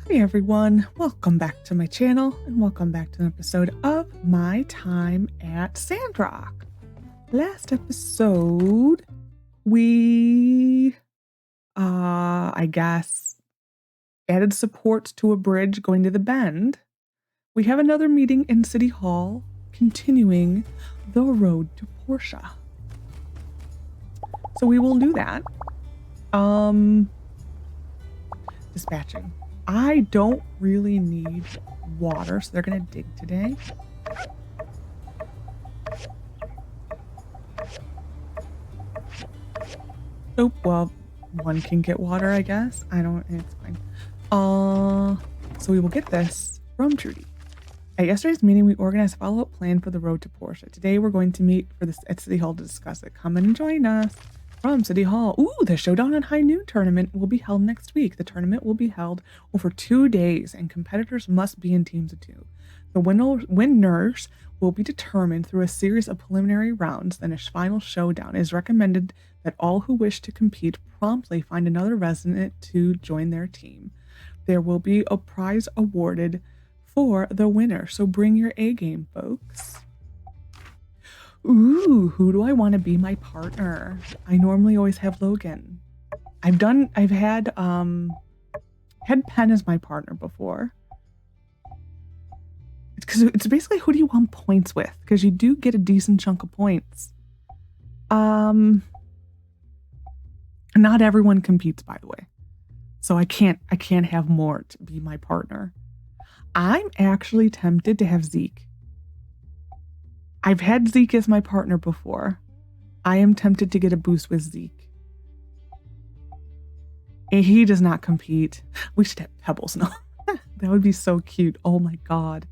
Hey everyone, welcome back to my channel and welcome back to an episode of my time at Sandrock. Last episode, we, I guess, added support to a bridge going to the Bend. We have another meeting in City Hall, continuing the road to Portia. So we will do that. Dispatching. I don't really need water, so they're gonna dig today. Oh, well, one can get water, I guess. It's fine. So we will get this from Trudy. At yesterday's meeting, we organized a follow-up plan for the road to Portia. Today, we're going to meet at City Hall to discuss it. Come and join us. From City Hall. Ooh, the Showdown on High Noon tournament will be held next week. The tournament will be held over 2 days, and competitors must be in teams of 2. The winners will be determined through a series of preliminary rounds, then a final showdown. It is recommended that all who wish to compete promptly find another resident to join their team. There will be a prize awarded for the winner, so bring your A game, folks. Ooh, who do I want to be my partner? I normally always have Logan. I've had Pen as my partner before. It's basically who do you want points with? Because you do get a decent chunk of points. Not everyone competes, by the way. So I can't have more to be my partner. I'm actually tempted to have Zeke. I've had Zeke as my partner before. I am tempted to get a boost with Zeke. He does not compete. We should have Pebbles now. That would be so cute. Oh my god.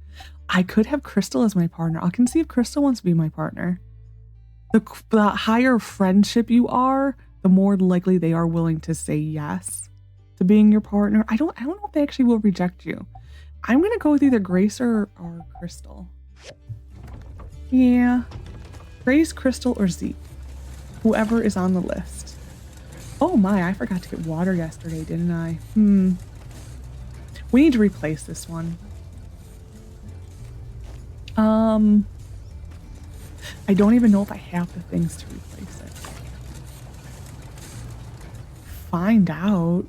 I could have Crystal as my partner. I can see if Crystal wants to be my partner. The higher friendship you are, the more likely they are willing to say yes to being your partner. I don't know if they actually will reject you. I'm gonna go with either Grace or Crystal. Yeah, Grace, Crystal, or Zeke. Whoever is on the list. Oh my, I forgot to get water yesterday, didn't I? We need to replace this one. I don't even know if I have the things to replace it. Find out.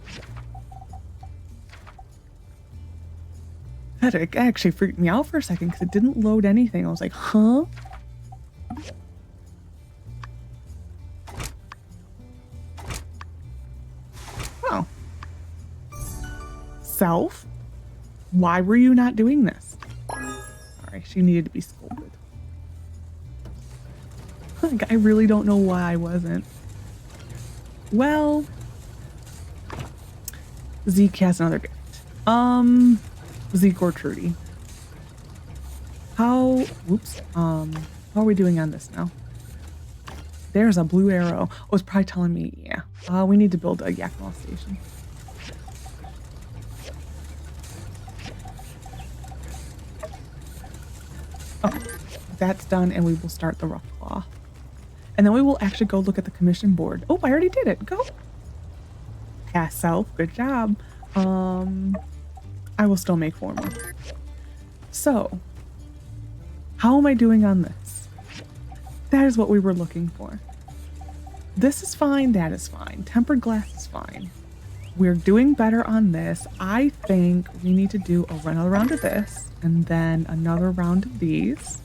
That actually freaked me out for a second because it didn't load anything. I was like, huh? Oh. Self? Why were you not doing this? Alright, she needed to be scolded. I really don't know why I wasn't. Well, Zeke has another gift. Zeke or Trudy. How are we doing on this now? There's a blue arrow. Oh, it's probably telling me, yeah. We need to build a Yakima station. Okay, that's done, and we will start the rough claw. And then we will actually go look at the commission board. Oh, I already did it. Go. Cast self. Good job. I will still make 4 more. So, how am I doing on this? That is what we were looking for. This is fine, that is fine. Tempered glass is fine. We're doing better on this. I think we need to do another round of this, and then another round of these.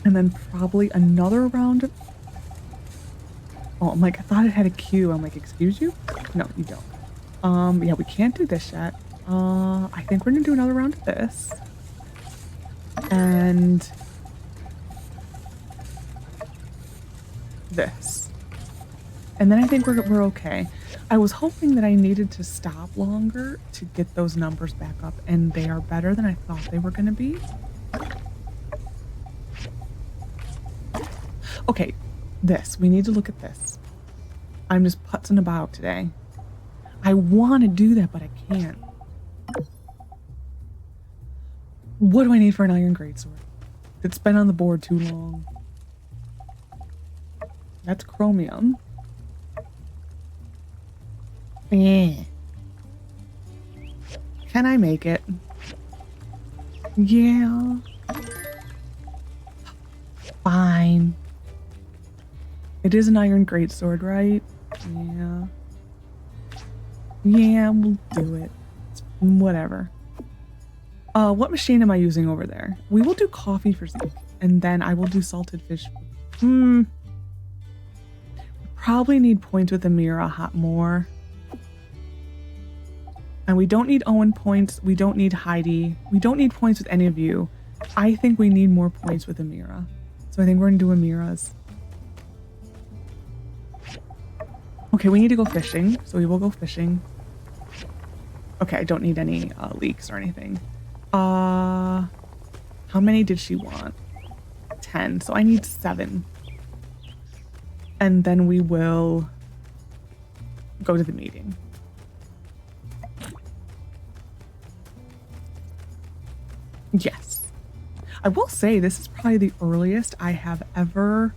And then probably another round of... Oh, I'm like, I thought it had a queue. I'm like, excuse you? No, you don't. Yeah, we can't do this yet. I think we're gonna do another round of this. And this. And then I think we're okay. I was hoping that I needed to stop longer to get those numbers back up, and they are better than I thought they were gonna be. Okay, this. We need to look at this. I'm just putzing about today. I want to do that, but I can't. What do I need for an iron greatsword? It's been on the board too long. That's chromium. Can I make it? Yeah. Fine. It is an iron greatsword, right? Yeah. Yeah, we'll do it. Whatever. What machine am I using over there? We will do coffee for Zeke, and then I will do salted fish. Probably need points with Amira hot more. And we don't need Owen points. We don't need Heidi. We don't need points with any of you. I think we need more points with Amira. So I think we're gonna do Amira's. Okay, we need to go fishing, so we will go fishing. Okay, I don't need any leaks or anything. How many did she want? 10, so I need 7. And then we will go to the meeting. Yes. I will say this is probably the earliest I have ever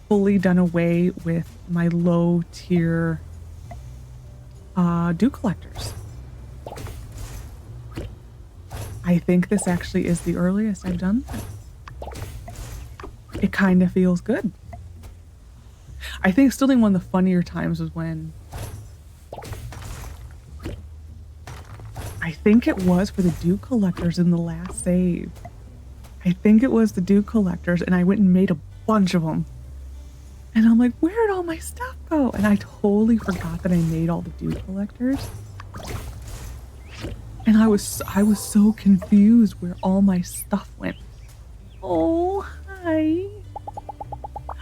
fully done away with my low tier dew collectors. I think this actually is the earliest I've done this. It kind of feels good. I think still one of the funnier times was when I think it was for the dew collectors in the last save. I think it was the dew collectors, and I went and made a bunch of them. And I'm like, where'd all my stuff go? And I totally forgot that I made all the dew collectors. And I was so confused where all my stuff went. Oh, hi.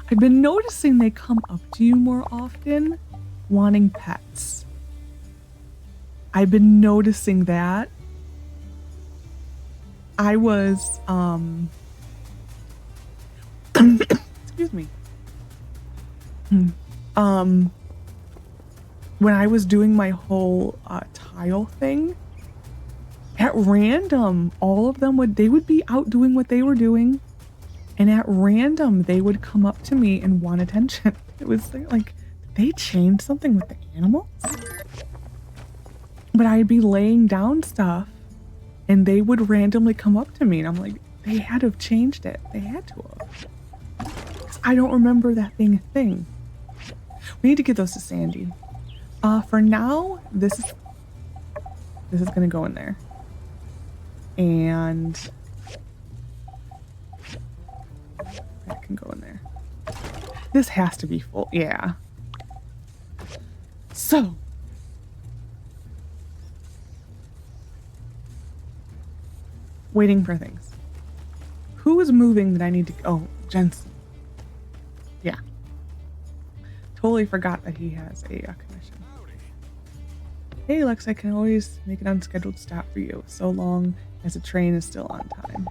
I've been noticing they come up to you more often, wanting pets. I've been noticing that. I was, excuse me. When I was doing my whole tile thing, at random, all of them would be out doing what they were doing, and at random, they would come up to me and want attention. It was like, they changed something with the animals? But I'd be laying down stuff, and they would randomly come up to me, and I'm like, they had to have changed it. They had to have. 'Cause I don't remember that being a thing. We need to get those to Sandy. For now, this is gonna go in there. And that can go in there. This has to be full, yeah. So waiting for things. Who is moving that I need to, oh, Jensen. Yeah. Totally forgot that he has a commission. Hey Lex, I can always make an unscheduled stop for you, so long as the train is still on time.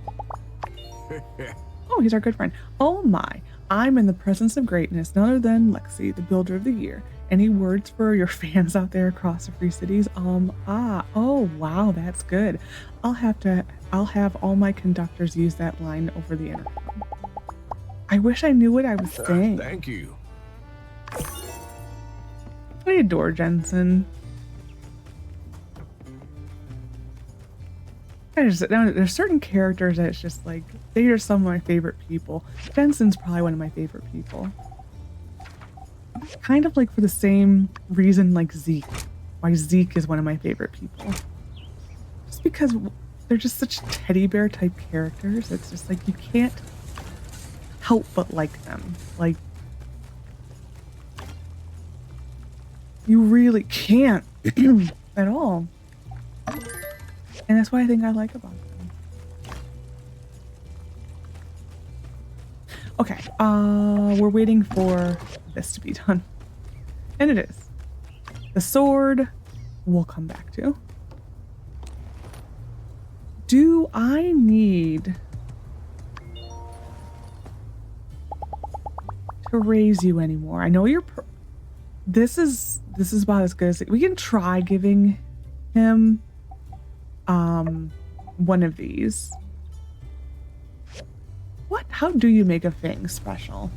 Oh, he's our good friend. Oh my, I'm in the presence of greatness, none other than Lexi, the builder of the year. Any words for your fans out there across the Free Cities? Oh wow, that's good. I'll have all my conductors use that line over the intercom. I wish I knew what I was saying. Thank you. I adore Jensen. There's certain characters that it's just like, they are some of my favorite people. Jensen's probably one of my favorite people. Kind of like for the same reason like Zeke. Why Zeke is one of my favorite people. Just because they're just such teddy bear type characters. It's just like you can't help but like them. Like, you really can't at all. And that's what I think I like about them. Okay, we're waiting for this to be done. And it is. The sword we'll come back to. Do I need to raise you anymore? I know you're this is about as good as we can try giving him one of these. What? How do you make a Fang special?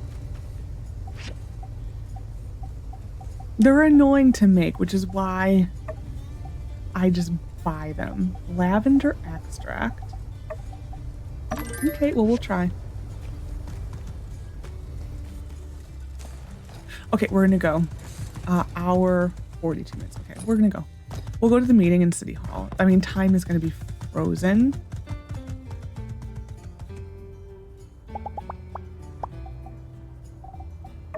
They're annoying to make, which is why I just buy them. Lavender extract. Okay, well, we'll try. Okay, we're gonna go. Hour 42 minutes. Okay, we're gonna go. We'll go to the meeting in City Hall. I mean, time is gonna be frozen.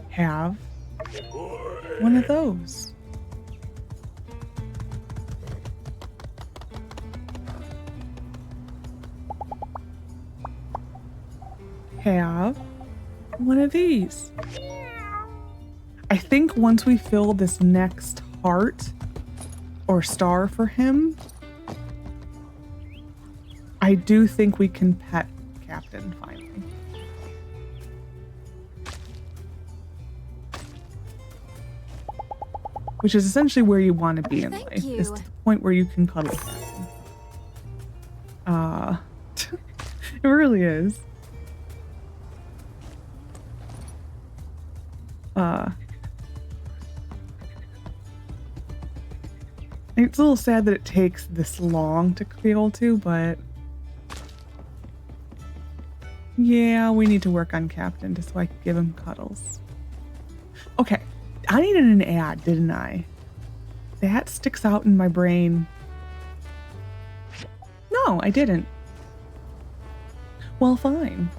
Have one of those. Have one of these. I think once we fill this next heart or star for him, I do think we can pet Captain finally. Which is essentially where you want to be in life. Is to the point where you can cuddle Captain. It really is. It's a little sad that it takes this long to be able to, but yeah, we need to work on Captain just so I can give him cuddles. Okay, I needed an ad, didn't I? That sticks out in my brain. No, I didn't. Well, fine.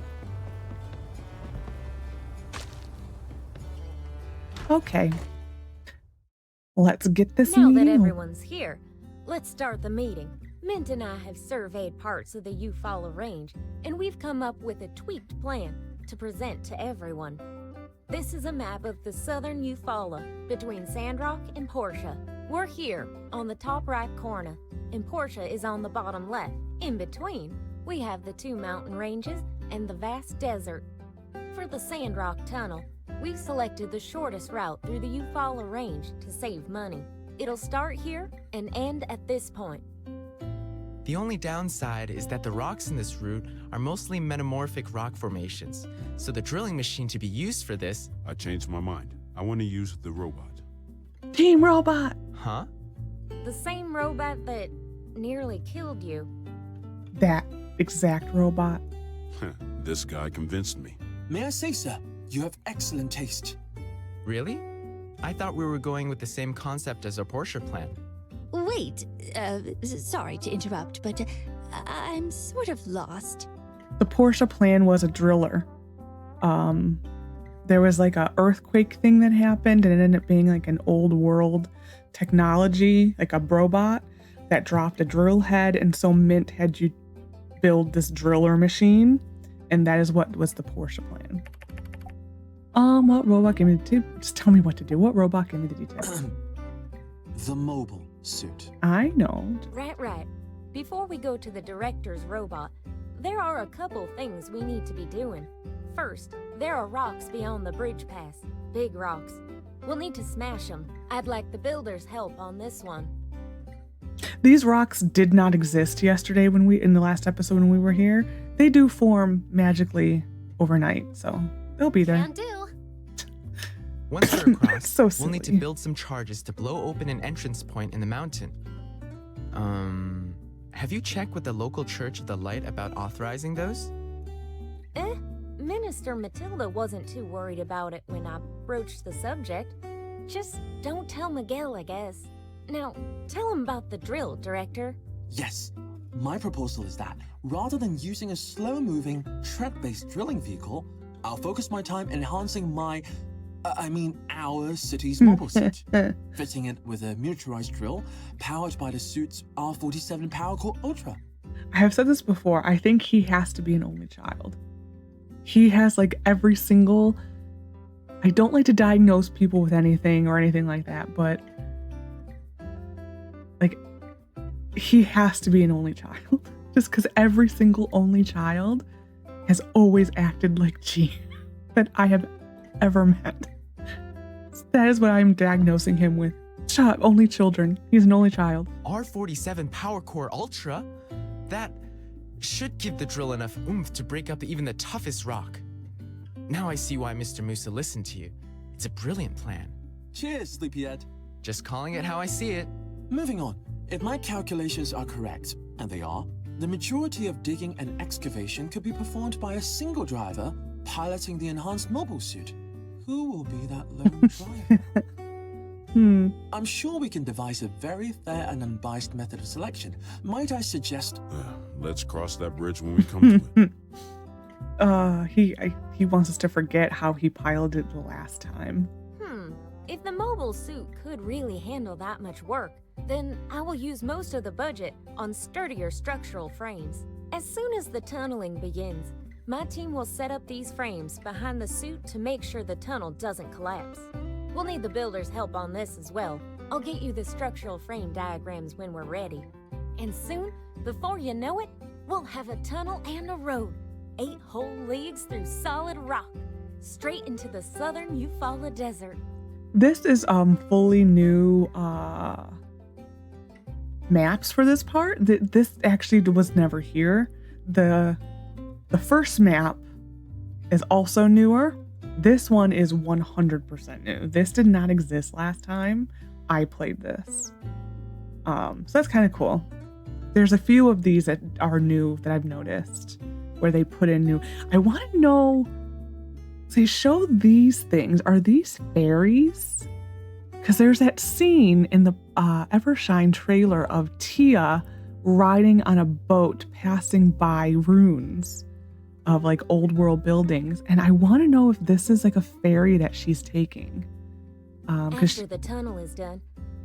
Okay. Let's get this Now meeting. that everyone's here, let's start the meeting. Mint and I have surveyed parts of the Eufaula range, and we've come up with a tweaked plan to present to everyone. This is a map of the southern Eufaula between Sandrock and Portia. We're here on the top right corner, and Portia is on the bottom left. In between, we have the two mountain ranges and the vast desert. For the Sandrock tunnel, we've selected the shortest route through the Eufaula range to save money. It'll start here and end at this point. The only downside is that the rocks in this route are mostly metamorphic rock formations, so the drilling machine to be used for this... I changed my mind. I want to use the robot. Team Robot! Huh? The same robot that nearly killed you. That exact robot. This guy convinced me. May I say, sir, you have excellent taste. Really? I thought we were going with the same concept as our Porsche plan. Wait, sorry to interrupt, but I'm sort of lost. The Porsche plan was a driller. There was like a earthquake thing that happened, and it ended up being like an old world technology, like a robot that dropped a drill head, and so Mint had you build this driller machine, and that is what was the Porsche plan. What robot gave me the just tell me what to do. What robot gave me the details? The mobile suit. I know. Right. Before we go to the director's robot, there are a couple things we need to be doing. First, there are rocks beyond the bridge pass. Big rocks. We'll need to smash them. I'd like the builders' help on this one. These rocks did not exist yesterday in the last episode when we were here. They do form magically overnight, so they'll be there. Can do. Once we're across, So we'll need to silly. build some charges to blow open an entrance point in the mountain. Have you checked with the local Church of the Light about authorizing those? Minister Matilda wasn't too worried about it when I broached the subject. Just don't tell Miguel, I guess. Now, tell him about the drill, Director. Yes, my proposal is that rather than using a slow-moving, tread-based drilling vehicle, I'll focus my time enhancing our city's mobile suit, fitting it with a miniaturized drill powered by the suit's R47 Power Core Ultra. I have said this before. I think he has to be an only child. He has like every single... I don't like to diagnose people with anything or anything like that, but like he has to be an only child. Just because every single only child has always acted like G that I have ever met. So that is what I'm diagnosing him with. Shut up, only children. He's an only child. R47 Power Core Ultra? That should give the drill enough oomph to break up even the toughest rock. Now I see why Mr. Musa listened to you. It's a brilliant plan. Cheers, Sleepyhead. Just calling it how I see it. Moving on, If my calculations are correct, and they are, the majority of digging and excavation could be performed by a single driver piloting the enhanced mobile suit. Who will be that lone driver? I'm sure we can devise a very fair and unbiased method of selection. Might I suggest... Let's cross that bridge when we come to it. He wants us to forget how he piloted the last time. If the mobile suit could really handle that much work, then I will use most of the budget on sturdier structural frames. As soon as the tunneling begins, my team will set up these frames behind the suit to make sure the tunnel doesn't collapse. We'll need the builders' help on this as well. I'll get you the structural frame diagrams when we're ready. And soon, before you know it, we'll have a tunnel and a road, 8 whole leagues through solid rock, straight into the southern Eufaula Desert. This is fully new maps for this part. This actually was never here. The first map is also newer. This one is 100% new. This did not exist last time I played this. So that's kind of cool. There's a few of these that are new that I've noticed where they put in new. I want to know, they show these things. Are these fairies? Because there's that scene in the Evershine trailer of Tia riding on a boat passing by ruins of like old world buildings, and I want to know if this is like a ferry that she's taking. After the tunnel is done,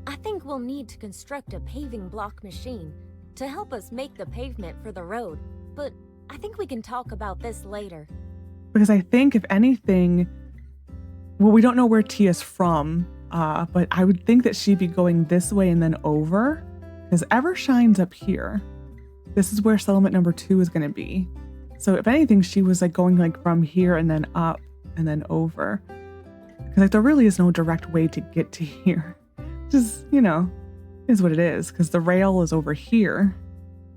I think we'll need to construct a paving block machine to help us make the pavement for the road, but I think we can talk about this later. Because I think if anything, well, we don't know where Tia's from, but I would think that she'd be going this way and then over, because Evershine's up here. This is where settlement number 2 is going to be. So if anything, she was like going like from here and then up and then over. Because like there really is no direct way to get to here. Just, you know, is what it is. Because the rail is over here.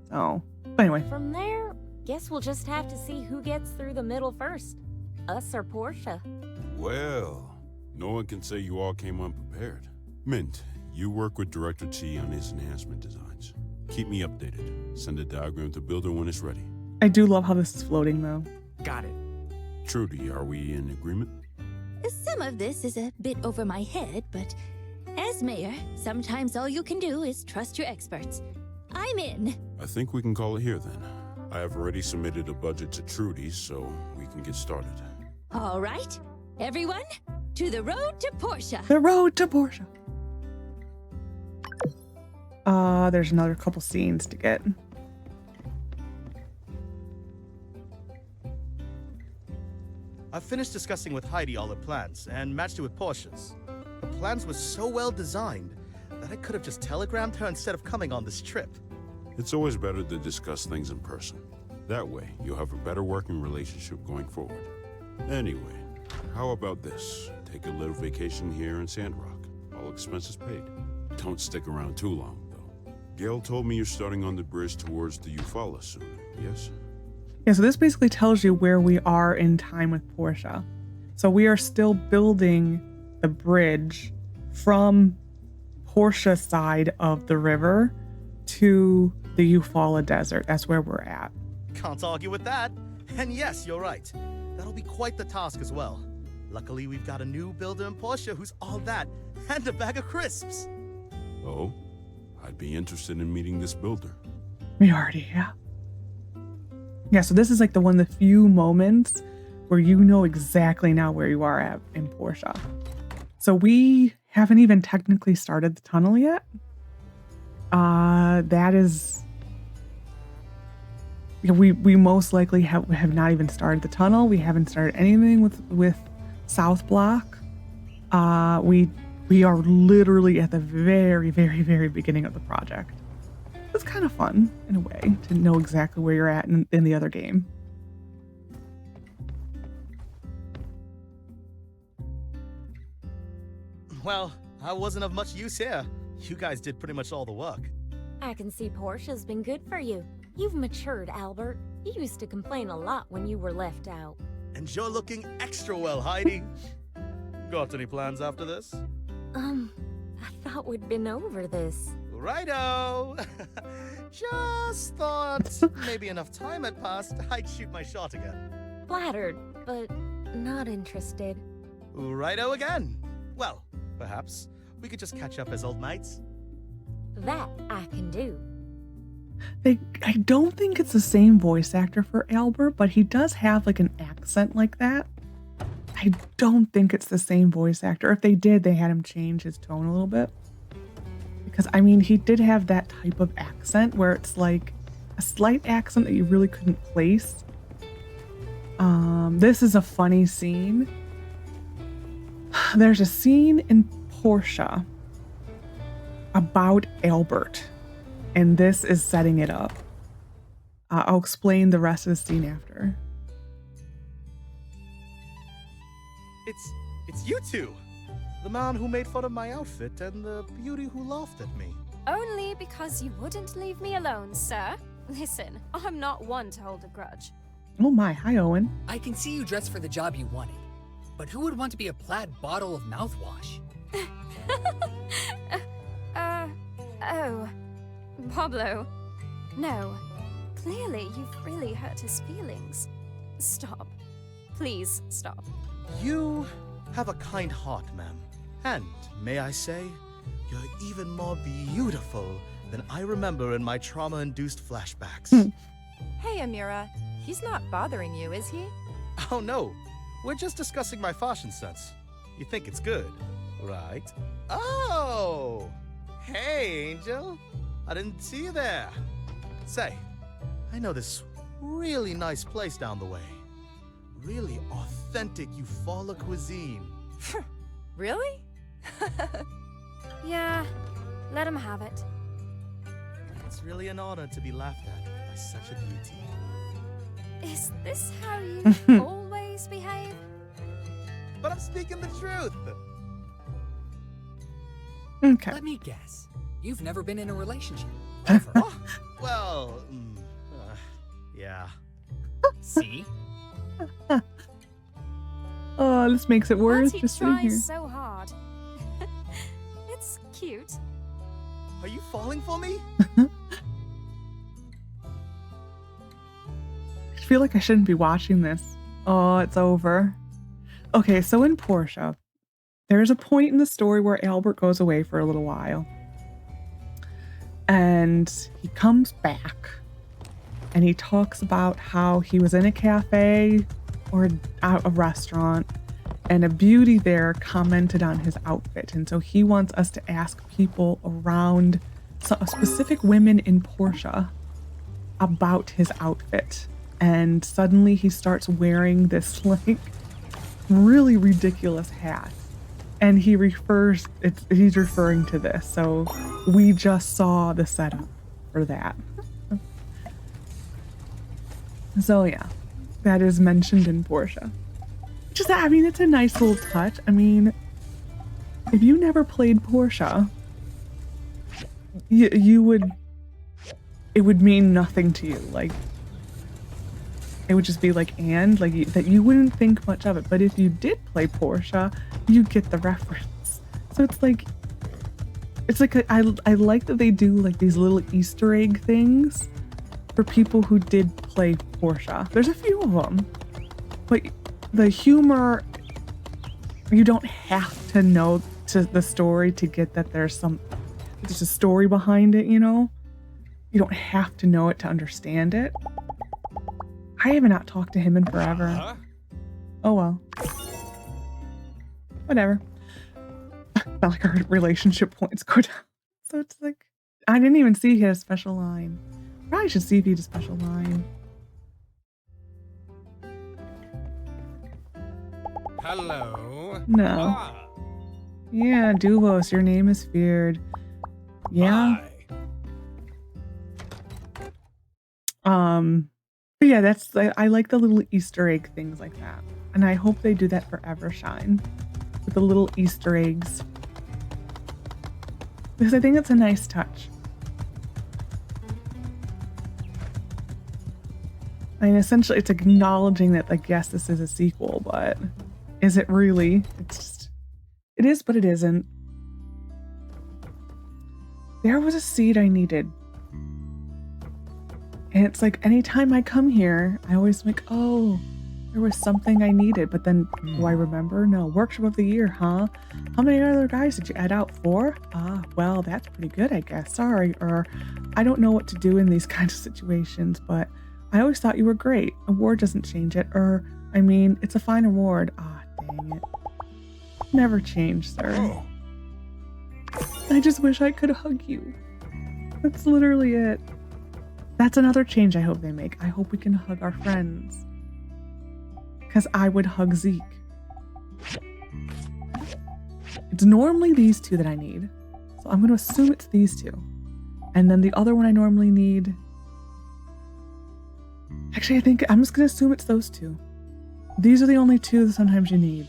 So, but anyway. From there, guess we'll just have to see who gets through the middle first. Us or Portia. Well, no one can say you all came unprepared. Mint, you work with Director T on his enhancement designs. Keep me updated. Send a diagram to Builder when it's ready. I do love how this is floating though. Got it. Trudy, are we in agreement? Some of this is a bit over my head, but as mayor, sometimes all you can do is trust your experts. I'm in. I think we can call it here then. I have already submitted a budget to Trudy, so we can get started. All right, everyone, to the road to Portia. The road to Portia. There's another couple scenes to get. I've finished discussing with Heidi all the plans and matched it with Portia's. The plans were so well designed that I could have just telegrammed her instead of coming on this trip. It's always better to discuss things in person. That way, you'll have a better working relationship going forward. Anyway, how about this? Take a little vacation here in Sandrock. All expenses paid. Don't stick around too long, though. Gail told me you're starting on the bridge towards the Eufaula soon, yes? Yeah, so this basically tells you where we are in time with Portia. So we are still building the bridge from Portia's side of the river to the Eufaula Desert. That's where we're at. Can't argue with that. And yes, you're right. That'll be quite the task as well. Luckily, we've got a new builder in Portia who's all that, and a bag of crisps. Oh? I'd be interested in meeting this builder. We already have. Yeah, so this is like the few moments where you know exactly now where you are at in Portia. So we haven't even technically started the tunnel yet. That is, we most likely have not even started the tunnel. We haven't started anything with South Block. We are literally at the very, very, very beginning of the project. It's kind of fun in a way to know exactly where you're at in the other game. Well, I wasn't of much use here. You guys did pretty much all the work. I can see Portia's been good for you. You've matured, Albert. You used to complain a lot when you were left out. And you're looking extra well, Heidi. Got any plans after this? I thought we'd been over this. Righto! Just thought maybe enough time had passed, I'd shoot my shot again. Flattered, but not interested. Righto again. Well, perhaps we could just catch up as old mates. That I can do. I don't think it's the same voice actor for Albert, but he does have like an accent like that. I don't think it's the same voice actor. If they did, they had him change his tone a little bit. Because, I mean, he did have that type of accent where it's like a slight accent that you really couldn't place. This is a funny scene. There's a scene in Portia about Albert, and this is setting it up. I'll explain the rest of the scene after. It's you two! The man who made fun of my outfit and the beauty who laughed at me. Only because you wouldn't leave me alone, sir. Listen, I'm not one to hold a grudge. Oh my, hi Owen. I can see you dressed for the job you wanted, but who would want to be a plaid bottle of mouthwash? Oh. Pablo. No. Clearly, you've really hurt his feelings. Stop. Please stop. You have a kind heart, ma'am. And, may I say, you're even more beautiful than I remember in my trauma-induced flashbacks. Hey, Amira. He's not bothering you, is he? Oh, no. We're just discussing my fashion sense. You think it's good, right? Oh! Hey, Angel. I didn't see you there. Say, I know this really nice place down the way. Really authentic Eufaula cuisine. Really? Yeah, let him have it. It's really an honor to be laughed at by such a beauty. Is this how you always behave? But I'm speaking the truth. Okay. Let me guess. You've never been in a relationship. Ever. Well, yeah. See? Oh, this makes it worse But he just sitting here. tries so hard. It's cute. Are you falling for me? I feel like I shouldn't be watching this. Oh, it's over. Okay, so in Portia, there's a point in the story where Albert goes away for a little while. And he comes back. And he talks about how he was in a cafe or a restaurant. And a beauty there commented on his outfit. And so he wants us to ask people around, specific women in Portia, about his outfit. And suddenly he starts wearing this like really ridiculous hat. And he's referring to this. So we just saw the setup for that. So yeah, that is mentioned in Portia. Just, I mean, it's a nice little touch. I mean, if you never played Portia, it would mean nothing to you. Like, it would just be like, that you wouldn't think much of it. But if you did play Portia, you get the reference. So it's like I like that they do like these little Easter egg things for people who did play Portia. There's a few of them, but the humor, you don't have to know the story to get that there's a story behind it, you know? You don't have to know it to understand it. I have not talked to him in forever. Oh well. Whatever. Not like our relationship points go down. So it's like, I didn't even see he had a special line. Probably should see if he had a special line. Hello. No. Ah, Yeah, Duvos, your name is feared. Yeah. hi. But yeah, I like the little Easter egg things like that. And I hope they do that for Evershine. With the little Easter eggs. Because I think it's a nice touch. I mean, essentially, it's acknowledging that, like, yes, this is a sequel, but is it really? It is, but it isn't. there was a seed I needed. And it's like anytime I come here, I always think, oh, there was something I needed. But then do I remember? No. Workshop of the year, huh? How many other guys did you add out? 4? Ah, well, that's pretty good, I guess. Sorry. Or I don't know what to do in these kinds of situations, but I always thought you were great. Award doesn't change it. Or, I mean, it's a fine award. Ah, dang it. Never change, sir. Oh. I just wish I could hug you. That's literally it. That's another change I hope they make. I hope we can hug our friends. Because I would hug Zeke. It's normally these two that I need. So I'm going to assume it's these two. And then the other one I normally need... Actually, I think I'm just going to assume it's those two. These are the only two that sometimes you need.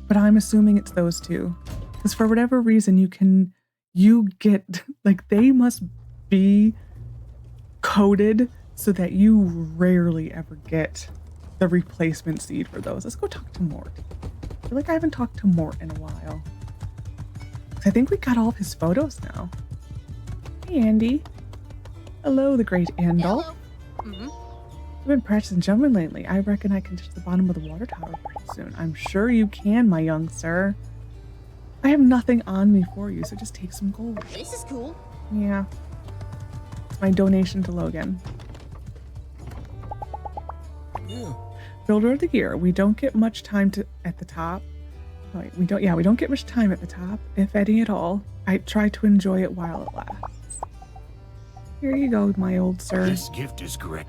But I'm assuming it's those two. Because for whatever reason, you get, like, they must be coded so that you rarely ever get the replacement seed for those. Let's go talk to Mort. I feel like I haven't talked to Mort in a while. I think we got all of his photos now. Hey, Andy. Hello, the great Andal. I've been practicing jumping lately. I reckon I can touch the bottom of the water tower pretty soon. I'm sure you can, my young sir. I have nothing on me for you, so just take some gold. This is cool. Yeah. It's my donation to Logan. Yeah. Builder of the year. We don't get much time at the top. Oh, wait, we don't get much time at the top, if any at all. I try to enjoy it while it lasts. Here you go, my old sir. This gift is great.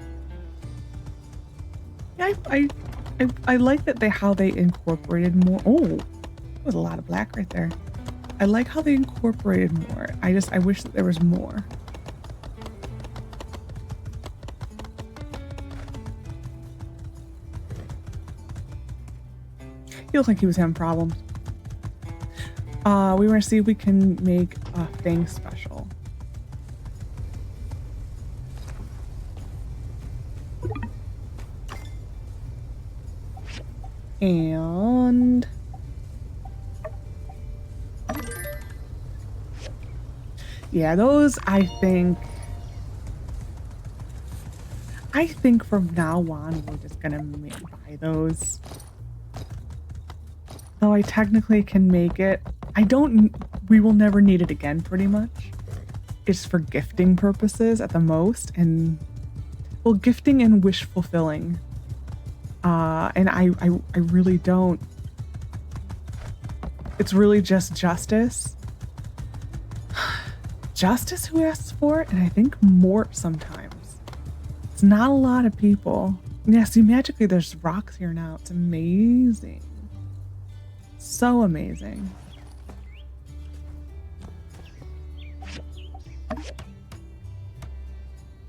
Yeah, I like that how they incorporated more. Oh, that was a lot of black right there. I like how they incorporated more. I wish that there was more. He looked like he was having problems. We want to see if we can make a Fang special. And yeah, those I think from now on we're just gonna buy those. Though I technically can make it. We will never need it again pretty much. It's for gifting purposes at the most, and well, gifting and wish fulfilling. And I really don't. It's really just Justice. Justice who asks for it, and I think Mort sometimes. It's not a lot of people. Yeah, see, magically there's rocks here now. It's amazing. So amazing.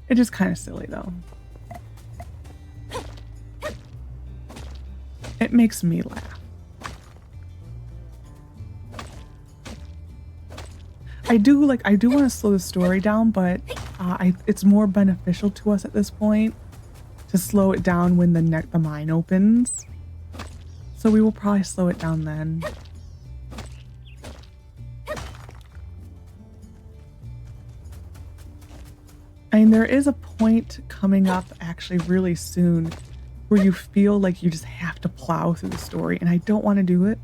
It is kind of silly though. It makes me laugh. I do want to slow the story down, but it's more beneficial to us at this point to slow it down when the mine opens. So we will probably slow it down then. I mean, there is a point coming up actually really soon where you feel like you just have to plow through the story, and I don't want to do it.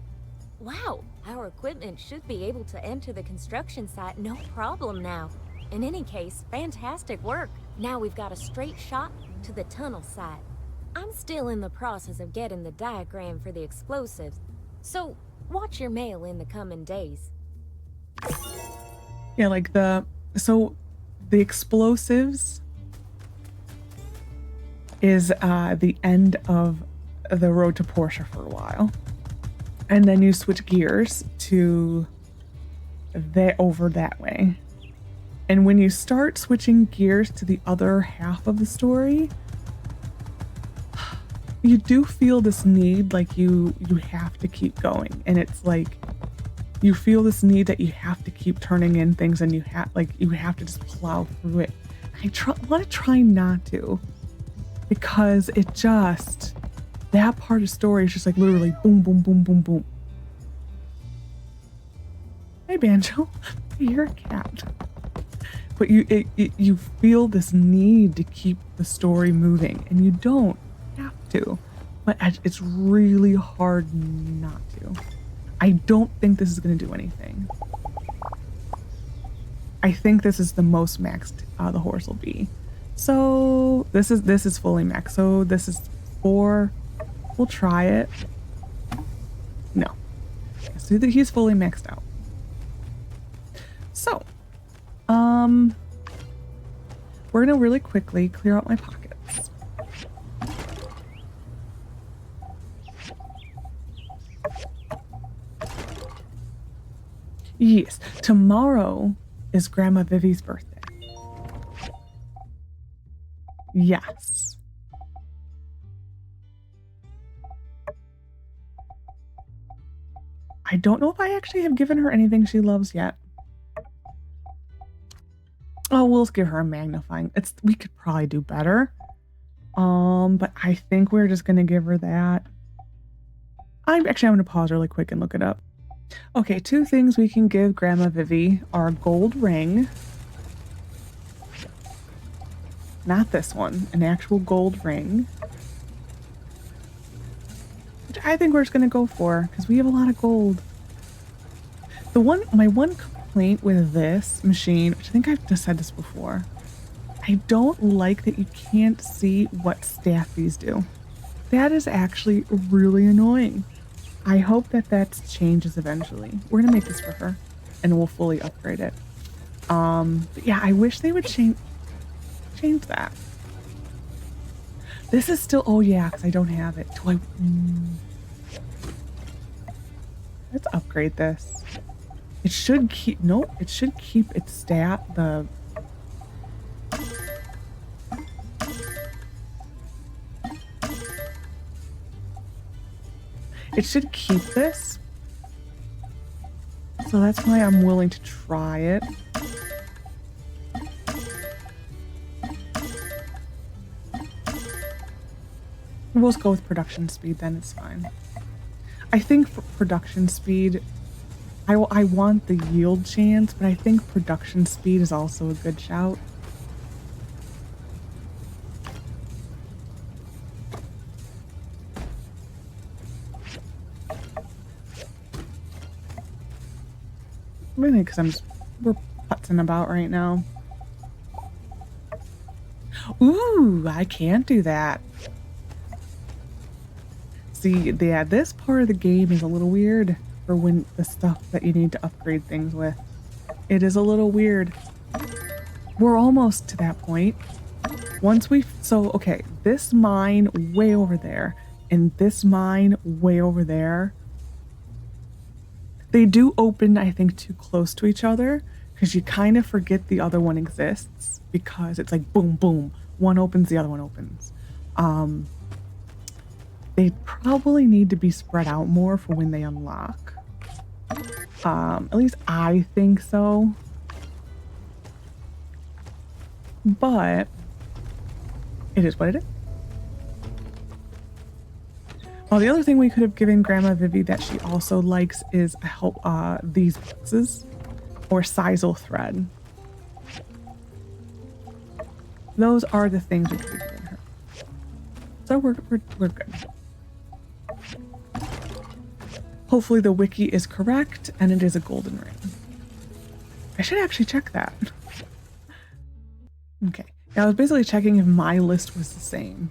Wow, our equipment should be able to enter the construction site no problem now. In any case, fantastic work. Now we've got a straight shot to the tunnel site. I'm still in the process of getting the diagram for the explosives, so watch your mail in the coming days. Yeah, like the explosives is the end of the road to Portia for a while. And then you switch gears to over that way. And when you start switching gears to the other half of the story, you do feel this need, like you have to keep going. And it's like, you feel this need that you have to keep turning in things, and you have to just plow through it. I want to try not to, because that part of the story is just like literally boom, boom, boom, boom, boom. Hey, Banjo. You're a cat. But you feel this need to keep the story moving, and you don't have to. But it's really hard not to. I don't think this is going to do anything. I think this is the most maxed the horse will be. So this is fully maxed. So this is 4. We'll try it. No. So that he's fully maxed out. So, we're gonna really quickly clear out my pockets. Yes, tomorrow is Grandma Vivi's birthday. Yes. I don't know if I actually have given her anything she loves yet. Oh, we'll just give her a magnifying. We could probably do better. But I think we're just gonna give her that. I'm gonna pause really quick and look it up. Okay, 2 things we can give Grandma Vivi are a gold ring. Not this one, an actual gold ring. Which I think we're just gonna go for, because we have a lot of gold. My one complaint with this machine, which I think I've just said this before, I don't like that you can't see what staffies do. That is actually really annoying. I hope that changes eventually. We're gonna make this for her, and we'll fully upgrade it. But yeah, I wish they would change that. This is still, oh yeah, because I don't have it. Do I? Let's upgrade this. It should keep, nope, it should keep its stat, it should keep this. So that's why I'm willing to try it. We'll just go with production speed then, it's fine. I think for production speed, I want the yield chance, but I think production speed is also a good shout. Really, because we're putzing about right now. Ooh, I can't do that. See, yeah, this part of the game is a little weird for when the stuff that you need to upgrade things with. It is a little weird. We're almost to that point. Okay, this mine way over there and this mine way over there, they do open, I think, too close to each other because you kind of forget the other one exists because it's like boom, boom. One opens, the other one opens. They probably need to be spread out more for when they unlock. At least I think so. But it is what it is. Oh, the other thing we could have given Grandma Vivi that she also likes is these boxes or sisal thread. Those are the things we could have given her. So we're good. Hopefully the wiki is correct and it is a golden ring. I should actually check that. Okay. Now I was basically checking if my list was the same.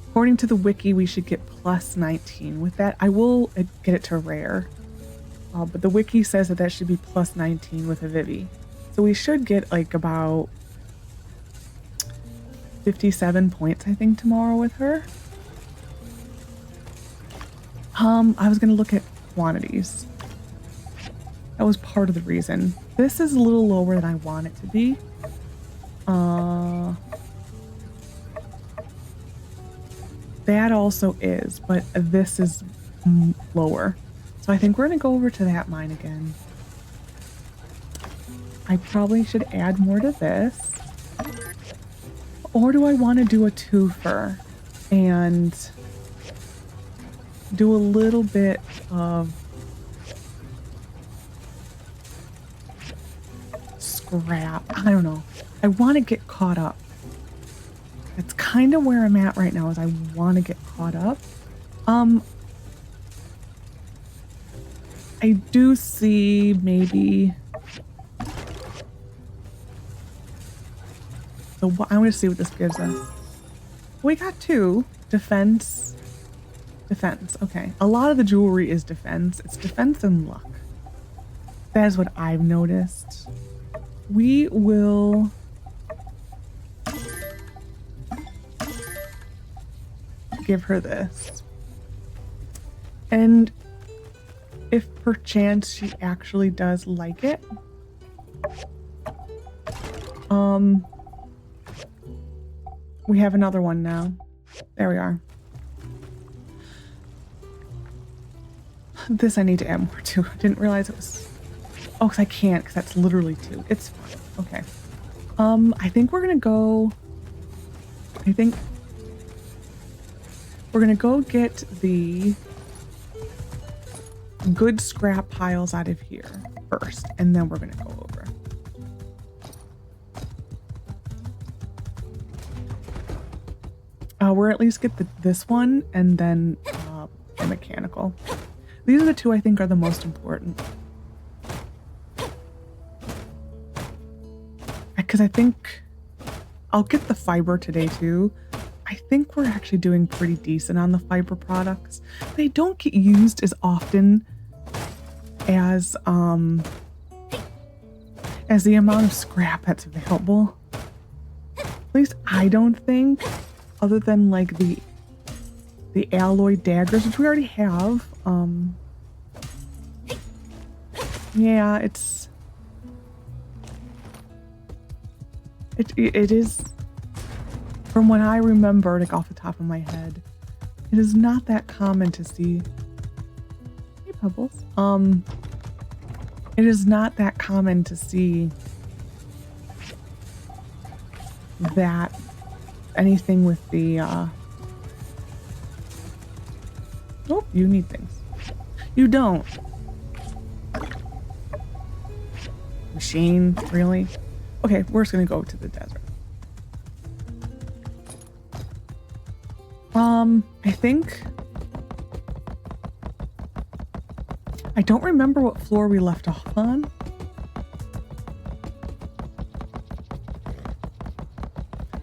According to the wiki, we should get plus 19 with that. I will get it to rare. But the wiki says that should be plus 19 with a Vivi. So we should get like about 57 points, I think, tomorrow with her. I was going to look at quantities. That was part of the reason. This is a little lower than I want it to be. That also is, but this is lower. So I think we're going to go over to that mine again. I probably should add more to this. Or do I want to do a twofer and do a little bit of scrap. I don't know. I want to get caught up. That's kind of where I'm at right now, is I want to get caught up. I do see maybe... So I want to see what this gives us. We got 2. Defense. Defense. Okay. A lot of the jewelry is defense. It's defense and luck. That is what I've noticed. We will... give her this. And if perchance she actually does like it, we have another one now. There we are. This I need to add more to. I didn't realize it was... Oh, because I can't, because that's literally 2. It's fine. Okay. I think we're gonna go... I think we're gonna go get the good scrap piles out of here first, and then we're gonna go over. We're at least get this one, and then the mechanical. These are the 2 I think are the most important. Because I think I'll get the fiber today too. I think we're actually doing pretty decent on the fiber products. They don't get used as often as the amount of scrap that's available. At least I don't think, other than like the alloy daggers, which we already have. Yeah, it is, from what I remember, like off the top of my head, it is not that common to see. Hey, Pebbles. It is not that common to see that anything with the oh, you need things. You don't. Machine, really? Okay, we're just gonna go to the desert. I think I don't remember what floor we left off on.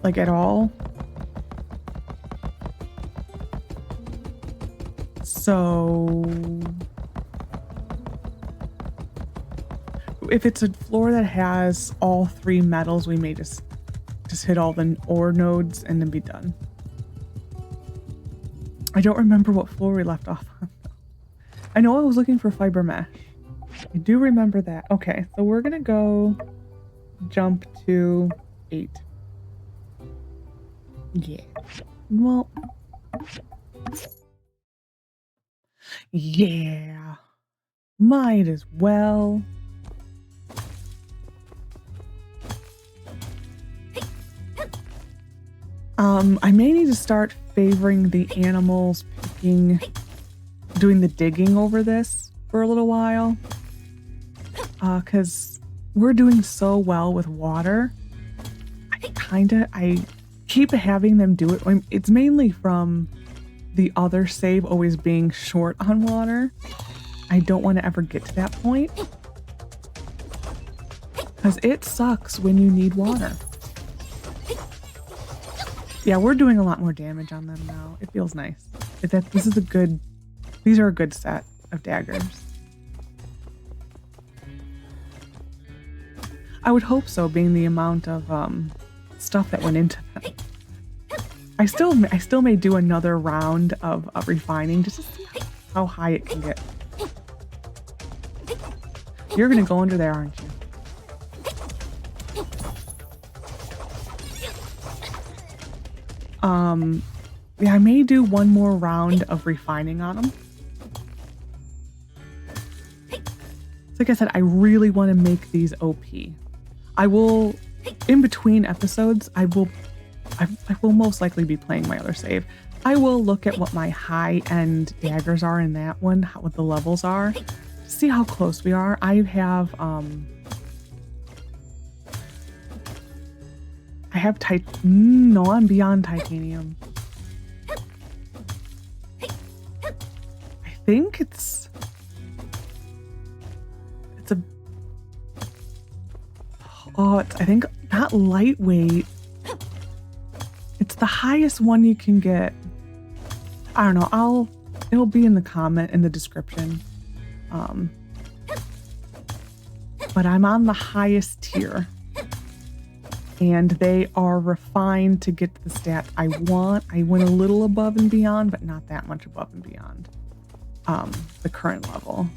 Like at all. So if it's a floor that has all 3 metals, we may just hit all the ore nodes and then be done. I don't remember what floor we left off on. I know I was looking for fiber mesh. I do remember that. Okay, so we're gonna go jump to 8. Yeah. Well. Yeah. Might as well. I may need to start favoring the animals doing the digging over this for a little while. Because we're doing so well with water. I keep having them do it. It's mainly from the other save always being short on water. I don't want to ever get to that point. Because it sucks when you need water. Yeah, we're doing a lot more damage on them now. It feels nice. These are a good set of daggers. I would hope so, being the amount of stuff that went into them. I still may do another round of refining just to see how high it can get. You're gonna go under there, aren't you? Yeah, I may do one more round of refining on them. Like I said, I really want to make these OP. I will, in between episodes, I will most likely be playing my other save. I will look at what my high-end daggers are in that one, what the levels are, see how close we are. I have I have no, I'm beyond titanium. I think it's a, I think not lightweight. It's the highest one you can get. I don't know. It'll be in the comment in the description. But I'm on the highest tier. And they are refined to get the stats I want. I went a little above and beyond, but not that much above and beyond the current level.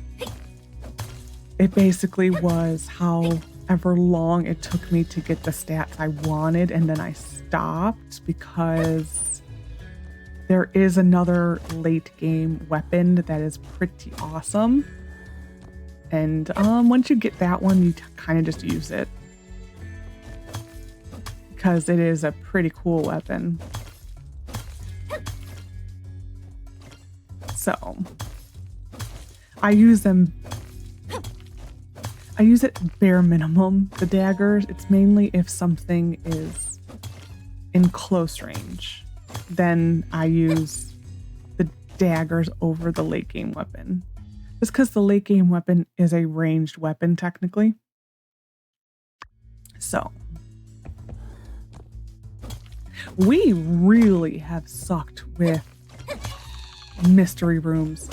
It basically was however long it took me to get the stats I wanted, and then I stopped because there is another late game weapon that is pretty awesome. And once you get that one, you kind of just use it. Because it is a pretty cool weapon. So, I use it bare minimum, the daggers. It's mainly if something is in close range. Then I use the daggers over the late game weapon. Just because the late game weapon is a ranged weapon, technically. So, we really have sucked with mystery rooms.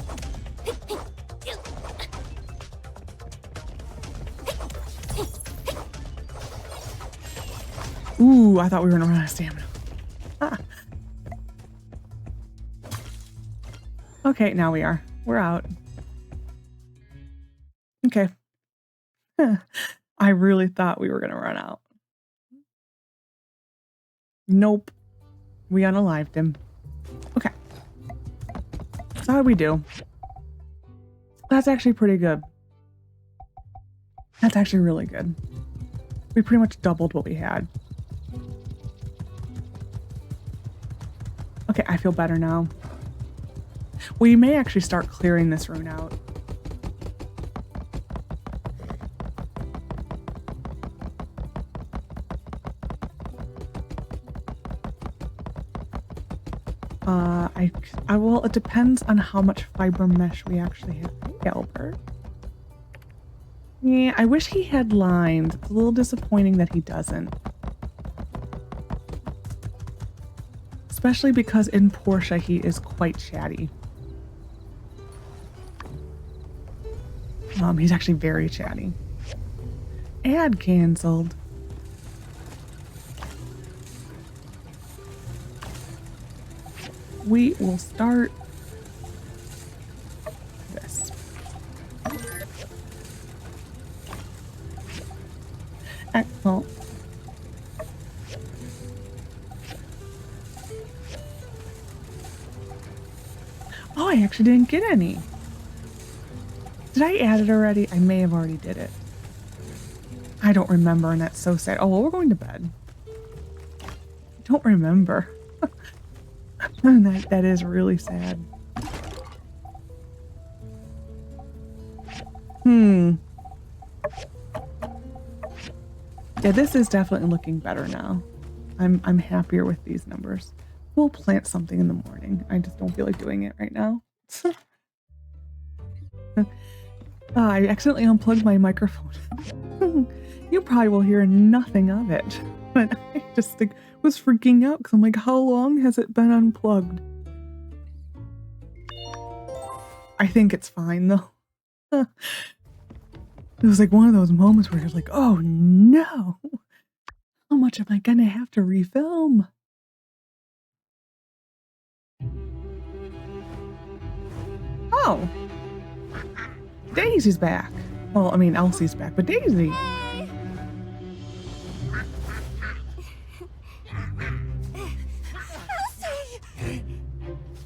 Ooh, I thought we were gonna run out of stamina. Ah. Okay, now we are. We're out. Okay. I really thought we were gonna run out. Nope. We unalived him. Okay. So how did we do? That's actually pretty good. That's actually really good. We pretty much doubled what we had. Okay, I feel better now. We may actually start clearing this rune out. I will. It depends on how much fiber mesh we actually have. Hey, Albert. Yeah, I wish he had lines. It's a little disappointing that he doesn't. Especially because in Portia he is quite chatty. He's actually very chatty. Ad canceled. We will start this. Well, oh, I actually didn't get any. Did I add it already? I may have already did it. I don't remember, and that's so sad. Oh, well, we're going to bed. I don't remember. That is really sad. Yeah, this is definitely looking better now. I'm happier with these numbers. We'll plant something in the morning. I just don't feel like doing it right now. I accidentally unplugged my microphone. You probably will hear nothing of it. But I just was freaking out because I'm like, how long has it been unplugged? I think it's fine though. It was like one of those moments where you're like, oh no, how much am I gonna have to refilm? Oh, Daisy's back. Well, I mean, Elsie's back, but Daisy. Hey. Elsie!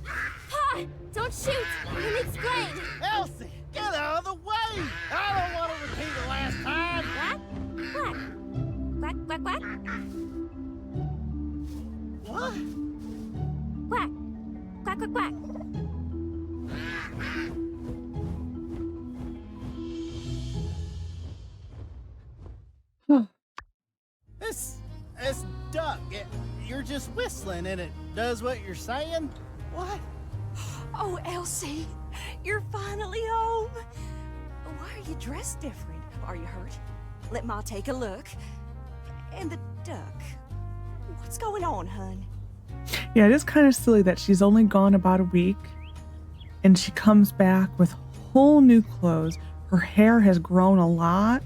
Ha! Don't shoot! Let me explain! Elsie, get out of the way! I don't want to repeat the last time! Quack? Quack? Quack, quack, quack? What? Quack! Quack, quack, quack! This is done. you're just whistling and it does what you're saying? What? Oh, Elsie, you're finally home. Why are you dressed different? Are you hurt? Let Ma take a look. And the duck. What's going on, hun? Yeah, it is kind of silly that she's only gone about a week and she comes back with whole new clothes. Her hair has grown a lot.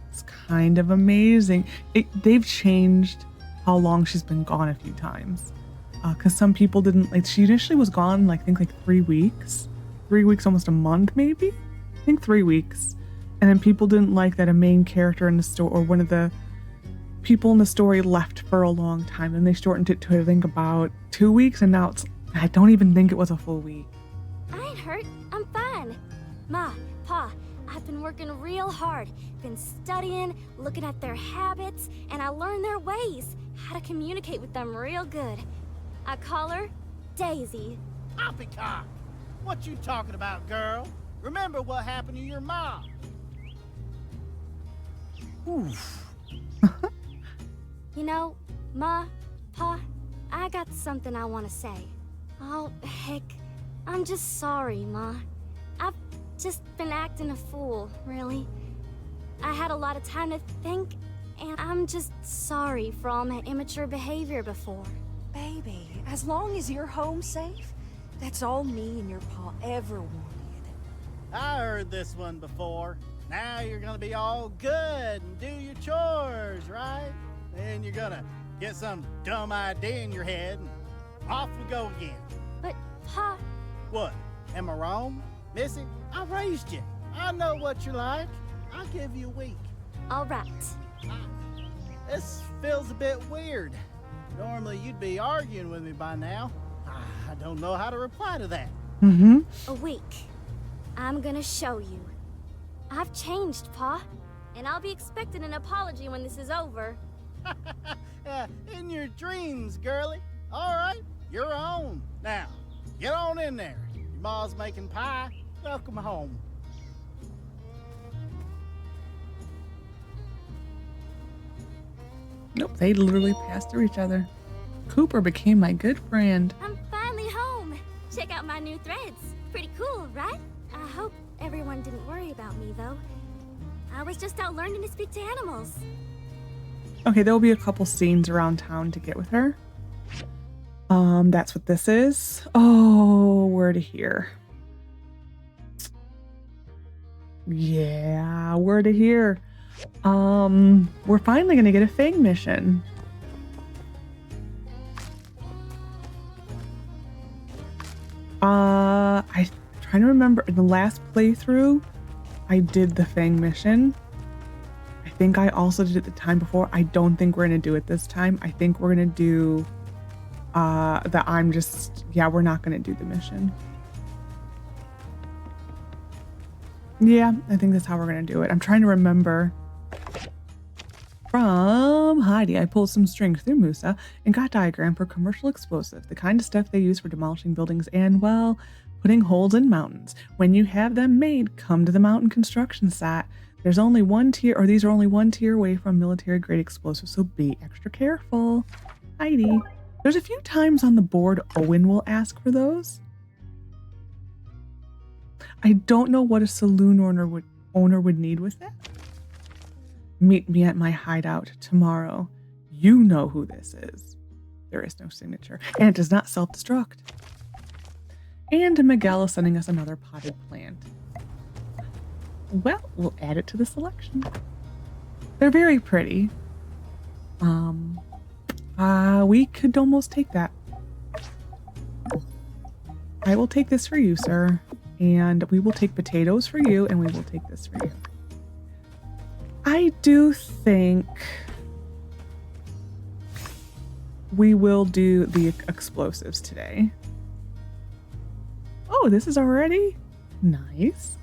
It's kind of amazing. They've changed how long she's been gone a few times. Because some people didn't, like, she initially was gone, like, I think, like 3 weeks. 3 weeks, almost a month, maybe? I think 3 weeks. And then people didn't like that a main character in the story, or one of the people in the story left for a long time. And they shortened it to, I think, about 2 weeks. And now I don't even think it was a full week. I ain't hurt. I'm fine. Ma, Pa, I've been working real hard. Been studying, looking at their habits, and I learned their ways. How to communicate with them real good. I call her Daisy. Poppycock! What you talking about, girl? Remember what happened to your mom? Oof. You know, Ma, Pa, I got something I want to say. Oh, heck. I'm just sorry, Ma. I've just been acting a fool, really. I had a lot of time to think, and I'm just sorry for all my immature behavior before. Baby, as long as you're home safe, that's all me and your pa ever wanted. I heard this one before. Now you're gonna be all good and do your chores, right? Then you're gonna get some dumb idea in your head and off we go again. But, Pa... What? Am I wrong? Missy, I raised you. I know what you're like. I'll give you a week. All right. This feels a bit weird. Normally you'd be arguing with me by now. I don't know how to reply to that. Mm-hmm. A week. I'm gonna show you. I've changed, Pa. And I'll be expecting an apology when this is over. In your dreams, girlie. All right, you're on. Now, get on in there. Your ma's making pie. Welcome home. Nope, they literally passed through each other. Cooper became my good friend. I'm finally home. Check out my new threads. Pretty cool, right? I hope everyone didn't worry about me, though. I was just out learning to speak to animals. Okay, there'll be a couple scenes around town to get with her. That's what this is. Oh, word here. Yeah, word here. We're finally gonna get a Fang mission. I'm trying to remember, in the last playthrough, I did the Fang mission. I think I also did it the time before. I don't think we're gonna do it this time. I think we're gonna do, we're not gonna do the mission. Yeah, I think that's how we're gonna do it. I'm trying to remember. From Heidi, I pulled some strings through Musa and got diagram for commercial explosive, the kind of stuff they use for demolishing buildings and, well, putting holes in mountains. When you have them made, come to the mountain construction site. These are only one tier away from military grade explosives, so be extra careful. Heidi. There's a few times on the board Owen will ask for those. I don't know what a saloon owner would need with that. Meet me at my hideout tomorrow. You know who this is. There is no signature, and it does not self-destruct. And Miguel is sending us another potted plant. Well, we'll add it to the selection. They're very pretty. We could almost take that. I will take this for you, sir. And we will take potatoes for you, and we will take this for you. I do think we will do the explosives today. Oh, this is already nice.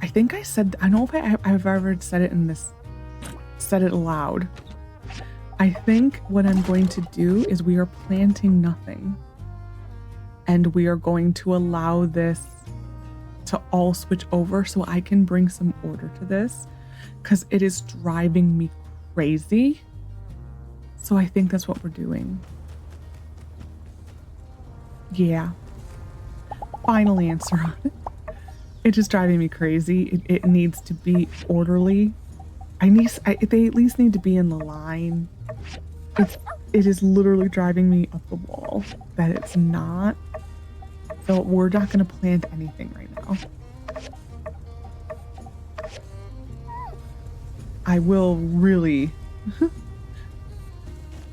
I think I said, I don't know if I've ever said it said it aloud. I think what I'm going to do is we are planting nothing. And we are going to allow this to all switch over so I can bring some order to this, because it is driving me crazy. So I think that's what we're doing. Yeah. Final answer on it. It's just driving me crazy. It needs to be orderly. They at least need to be in the line. It is literally driving me up the wall that it's not. So we're not going to plant anything right now. I will really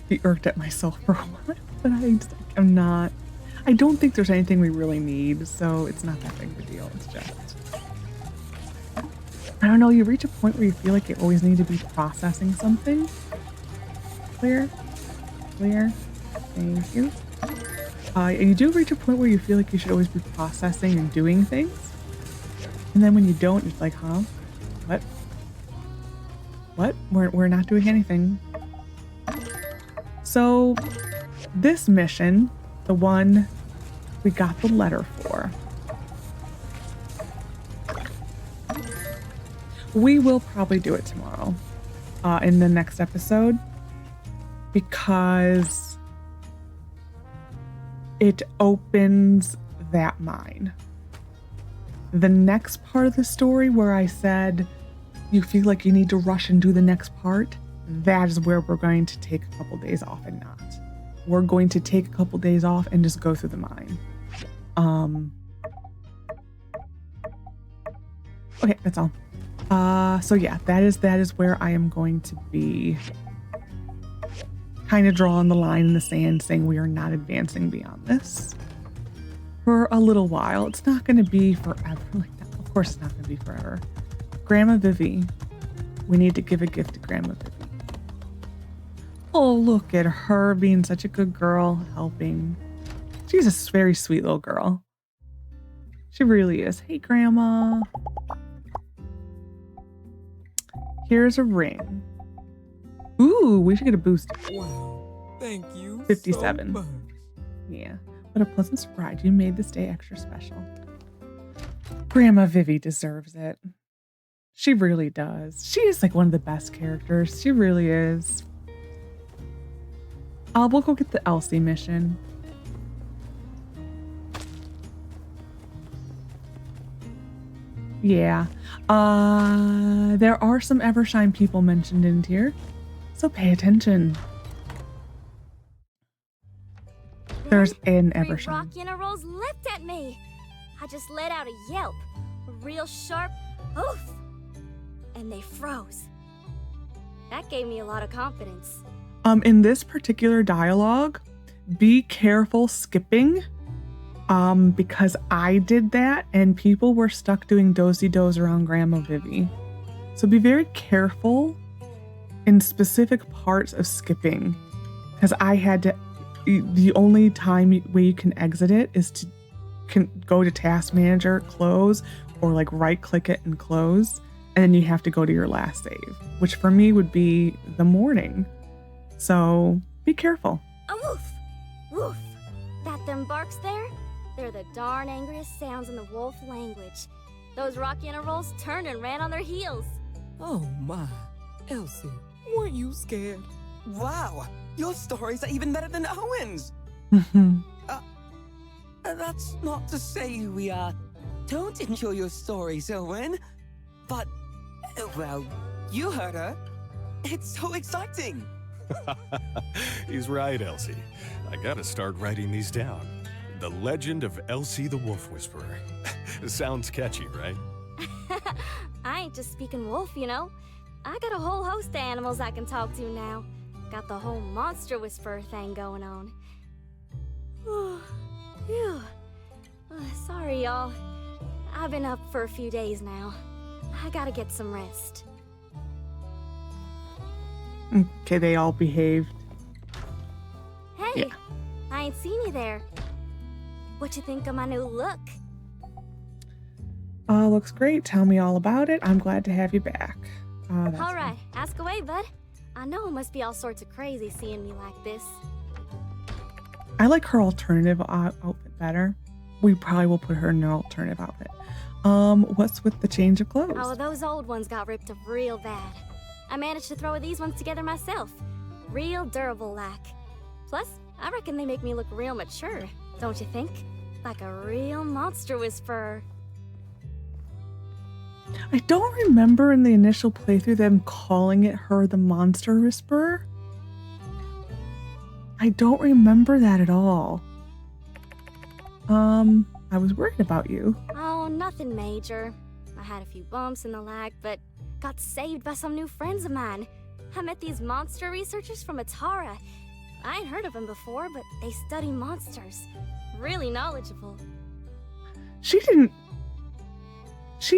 be irked at myself for a while, but I'm not. I don't think there's anything we really need, so it's not that big of a deal. It's just, I don't know, you reach a point where you feel like you always need to be processing something. Clear. Thank you. You do reach a point where you feel like you should always be processing and doing things. And then when you don't, it's like, huh? What? We're not doing anything. So this mission, the one we got the letter for, we will probably do it tomorrow in the next episode, because it opens that mine. The next part of the story where I said you feel like you need to rush and do the next part, that is where we're going to take a couple days off and not. We're going to take a couple days off and just go through the mine. Okay, that's all. So yeah, that is where I am going to be kind of drawing the line in the sand, saying we are not advancing beyond this for a little while. It's not going to be forever. Like that. Of course, it's not going to be forever. Grandma Vivi, we need to give a gift to Grandma Vivi. Oh, look at her being such a good girl, helping. She's a very sweet little girl. She really is. Hey, Grandma. Here's a ring. Ooh, we should get a boost. Wow, thank you. 57. So much. Yeah, what a pleasant surprise. You made this day extra special. Grandma Vivi deserves it. She really does. She is like one of the best characters. She really is. We'll go get the Elsie mission. Yeah. There are some Evershine people mentioned in here, so pay attention. There's an Evershine. Rock rolls leapt at me. I just let out a yelp, a real sharp oof, and they froze. That gave me a lot of confidence. In this particular dialogue, be careful skipping, because I did that and people were stuck doing dozy-doze around Grandma Vivi. So be very careful in specific parts of skipping, because I had to, the only way you can exit it is to go to Task Manager, close, or like right click it and close, and then you have to go to your last save, which for me would be the morning. So be careful. A woof! Woof! That them barks there? They're the darn angriest sounds in the wolf language. Those rock rolls turned and ran on their heels. Oh my. Elsie, weren't you scared? Wow, your stories are even better than Owen's. That's not to say we don't enjoy your stories, Owen. But, well, you heard her. It's so exciting. He's right, Elsie. I gotta start writing these down. The Legend of Elsie the Wolf Whisperer. Sounds catchy, right? I ain't just speaking wolf, you know. I got a whole host of animals I can talk to now. Got the whole monster whisperer thing going on. Phew. Sorry, y'all. I've been up for a few days now. I gotta get some rest. Okay, they all behaved. Hey, yeah. I ain't seen you there. What you think of my new look? Looks great. Tell me all about it. I'm glad to have you back. All right, ask away, bud. I know it must be all sorts of crazy seeing me like this. I like her alternative outfit better. We probably will put her in an alternative outfit. What's with the change of clothes? Oh, those old ones got ripped up real bad. I managed to throw these ones together myself. Real durable like. Plus, I reckon they make me look real mature, don't you think? Like a real monster whisperer. I don't remember in the initial playthrough them calling it her the monster whisperer. I don't remember that at all. I was worried about you. Oh, nothing major. I had a few bumps in the lag, but got saved by some new friends of mine. I met these monster researchers from Atara. I ain't heard of them before, but they study monsters. Really knowledgeable. She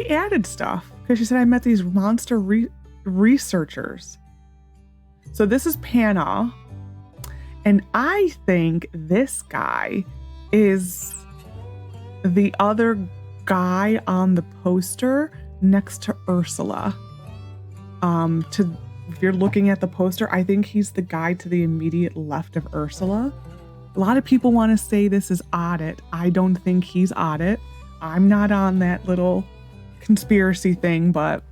added stuff because she said I met these monster researchers. So this is Panah. And I think this guy is the other guy on the poster next to Ursula. If you're looking at the poster, I think he's the guy to the immediate left of Ursula. A lot of people want to say this is Audit. I don't think he's Audit. I'm not on that little conspiracy thing, but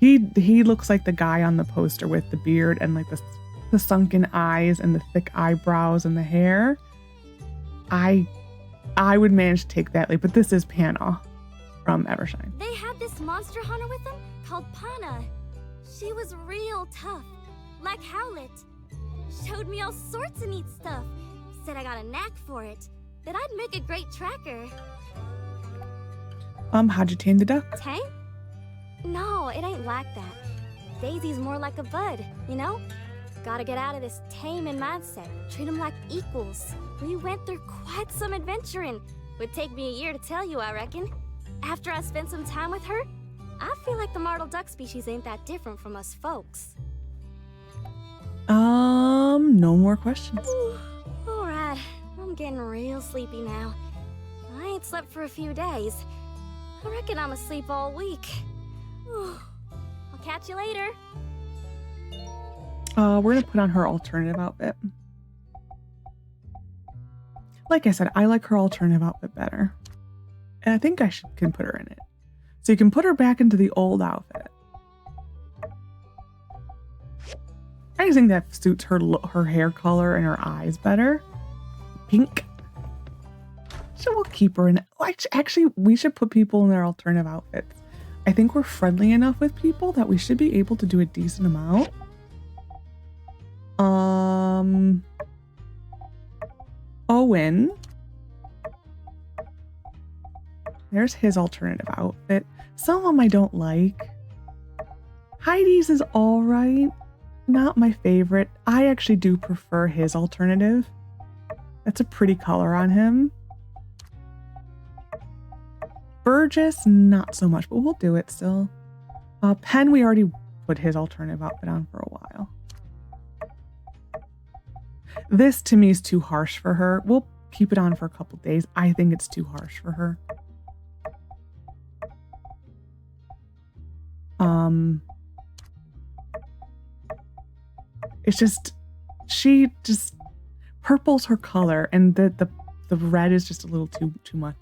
he looks like the guy on the poster with the beard and like the sunken eyes and the thick eyebrows and the hair. I would manage to take that lead, but this is Panah from Evershine. They had this monster hunter with them called Panah. She was real tough, like Howlet. Showed me all sorts of neat stuff. Said I got a knack for it, that I'd make a great tracker. How'd you tame the duck? Tame? No, it ain't like that. Daisy's more like a bud, you know? Gotta get out of this taming mindset. Treat them like equals. We went through quite some adventuring. Would take me a year to tell you, I reckon. After I spent some time with her, I feel like the martel duck species ain't that different from us folks. No more questions. Alright, I'm getting real sleepy now. I ain't slept for a few days. I reckon I'm asleep all week. I'll catch you later. We're gonna put on her alternative outfit. Like I said, I like her alternative outfit better. And I think I can put her in it. So you can put her back into the old outfit. I just think that suits her hair color and her eyes better. Pink. So we'll keep her in. Actually, we should put people in their alternative outfits. I think we're friendly enough with people that we should be able to do a decent amount. Owen. There's his alternative outfit. Some of them I don't like. Heidi's is all right. Not my favorite. I actually do prefer his alternative. That's a pretty color on him. Burgess, not so much, but we'll do it still. Penn, we already put his alternative outfit on for a while. This to me is too harsh for her. We'll keep it on for a couple days. I think it's too harsh for her. It's just, she just, purple's her color, and the red is just a little too much.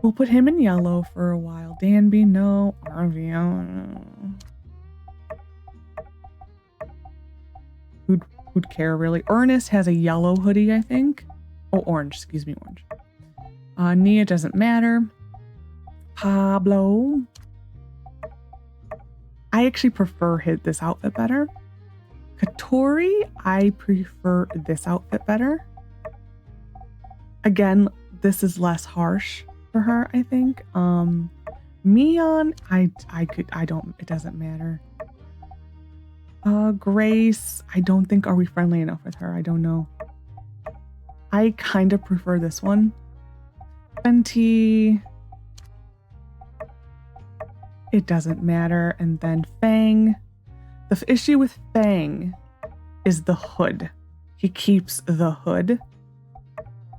We'll put him in yellow for a while. Danby, no. Arvio, no. Who'd care, really? Ernest has a yellow hoodie, I think. Oh, orange. Excuse me, orange. Nia doesn't matter. Pablo. I actually prefer this outfit better. Katori, I prefer this outfit better. Again, this is less harsh for her, I think. Mion, it doesn't matter. Grace, I don't think, are we friendly enough with her? I don't know. I kind of prefer this one. Fenty, it doesn't matter. And then Fang. The issue with Fang is the hood. He keeps the hood.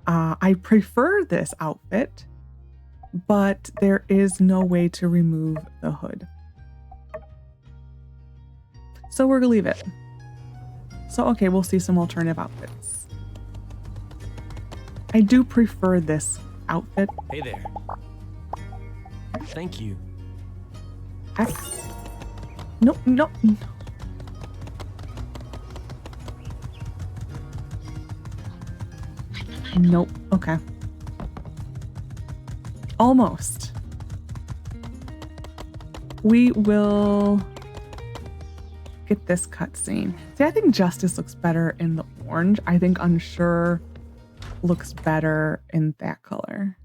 I prefer this outfit, but there is no way to remove the hood. So we're gonna leave it. So, okay, we'll see some alternative outfits. I do prefer this outfit. Hey there. Thank you. X. Nope, nope. Nope. Okay. Almost. We will get this cutscene. See, I think Justice looks better in the orange. I think Unsure looks better in that color.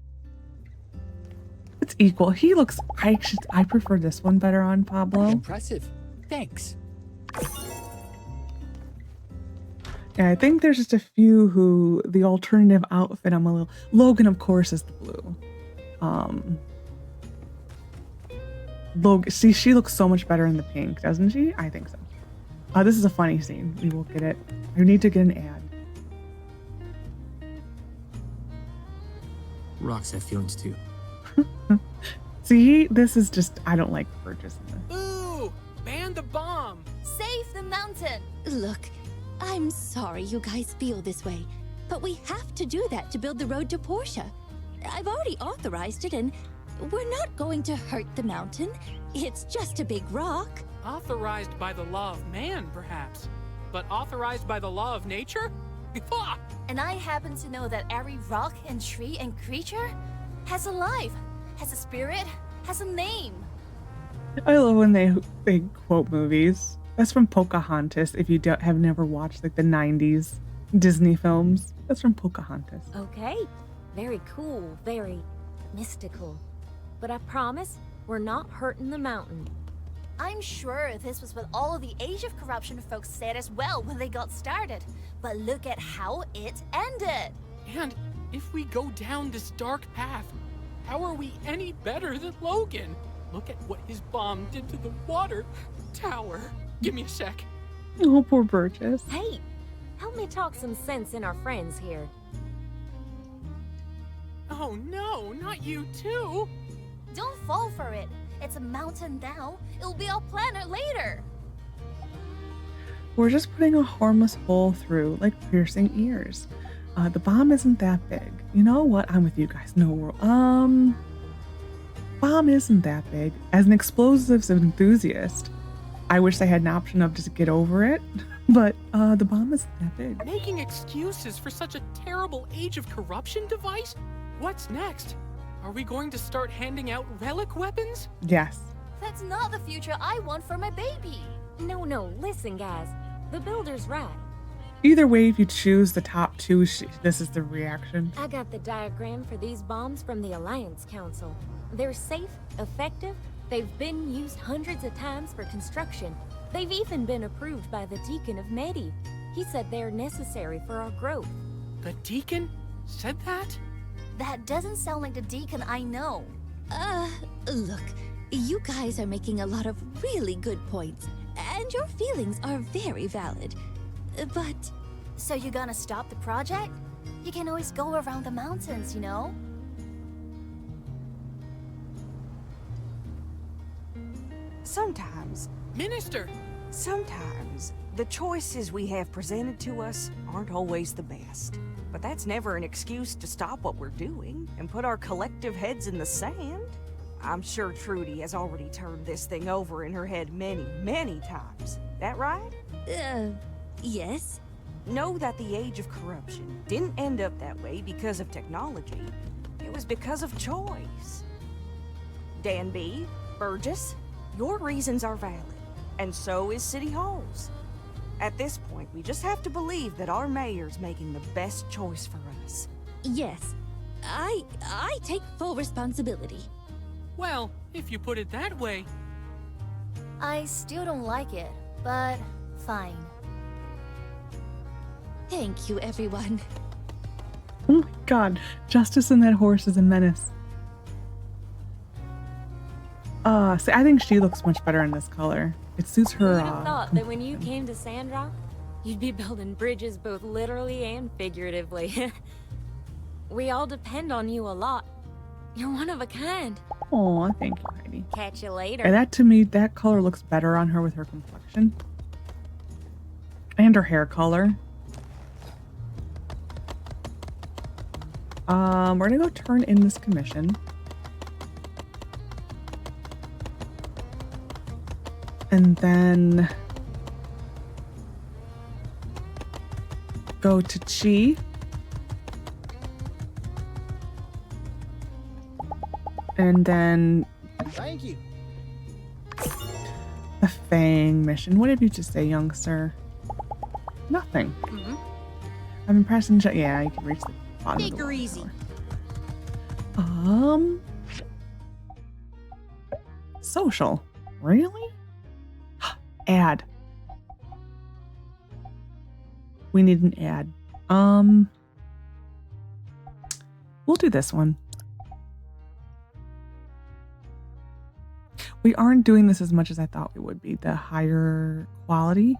It's equal. He looks. I prefer this one better on Pablo. Impressive. Thanks. Yeah, I think there's just a few who the alternative outfit. I'm a little. Logan, of course, is the blue. Logan. See, she looks so much better in the pink, doesn't she? I think so. This is a funny scene. We will get it. I need to get an ad. Rocks have feelings too. See, this is just. I don't like Burgess in this. Ooh! Ban the bomb! Save the mountain! Look, I'm sorry you guys feel this way, but we have to do that to build the road to Portia. I've already authorized it, and we're not going to hurt the mountain. It's just a big rock. Authorized by the law of man, perhaps, but authorized by the law of nature? And I happen to know that every rock and tree and creature has a life, has a spirit, has a name. I love when they quote movies. That's from Pocahontas. If you have never watched like the 90s Disney films, that's from Pocahontas. Okay, very cool, very mystical. But I promise, we're not hurting the mountain. I'm sure this was what all of the Age of Corruption folks said as well when they got started. But look at how it ended. And if we go down this dark path, how are we any better than Logan? Look at what his bomb did to the water tower. Give me a sec. Oh, poor Burgess. Hey, help me talk some sense in our friends here. Oh no, not you too. Don't fall for it. It's a mountain now. It'll be our planet later. We're just putting a harmless hole through, like piercing ears. The bomb isn't that big. You know what? I'm with you guys. No world. Bomb isn't that big. As an explosives enthusiast, I wish they had an option of just get over it. But the bomb isn't that big. Making excuses for such a terrible Age of Corruption device? What's next? Are we going to start handing out relic weapons? Yes. That's not the future I want for my baby. No, listen, guys. The Builder's right. Either way, if you choose the top two, this is the reaction. I got the diagram for these bombs from the Alliance Council. They're safe, effective, they've been used hundreds of times for construction. They've even been approved by the Deacon of Medi. He said they're necessary for our growth. The Deacon said that? That doesn't sound like the Deacon I know. Look, you guys are making a lot of really good points, and your feelings are very valid. But... So you're gonna stop the project? You can always go around the mountains, you know? Sometimes. Minister! Sometimes, the choices we have presented to us aren't always the best. But that's never an excuse to stop what we're doing and put our collective heads in the sand. I'm sure Trudy has already turned this thing over in her head many, many times. That right? Yes. Know that the Age of Corruption didn't end up that way because of technology. It was because of choice. Danby, Burgess, your reasons are valid, and so is City Hall's. At this point, we just have to believe that our mayor's making the best choice for us. Yes. I take full responsibility. Well, if you put it that way. I still don't like it, but fine. Thank you, everyone. Oh my god, Justice in that horse is a menace. See, I think she looks much better in this color. It suits her. Who'd have thought that when you came to Sandrock, you'd be building bridges both literally and figuratively. We all depend on you a lot. You're one of a kind. Aw, thank you, Heidi. Catch you later. And that, to me, that color looks better on her with her complexion. And her hair color. We're gonna go turn in this commission. And then go to Chi. And then Thank you. the Fang mission. What did you just say, young sir? Nothing. I'm impressed and yeah, you can reach the bottom of the water easy. tower. Social. Really? Ad. We need an ad. We'll do this one. We aren't doing this as much as I thought we would be. The higher quality.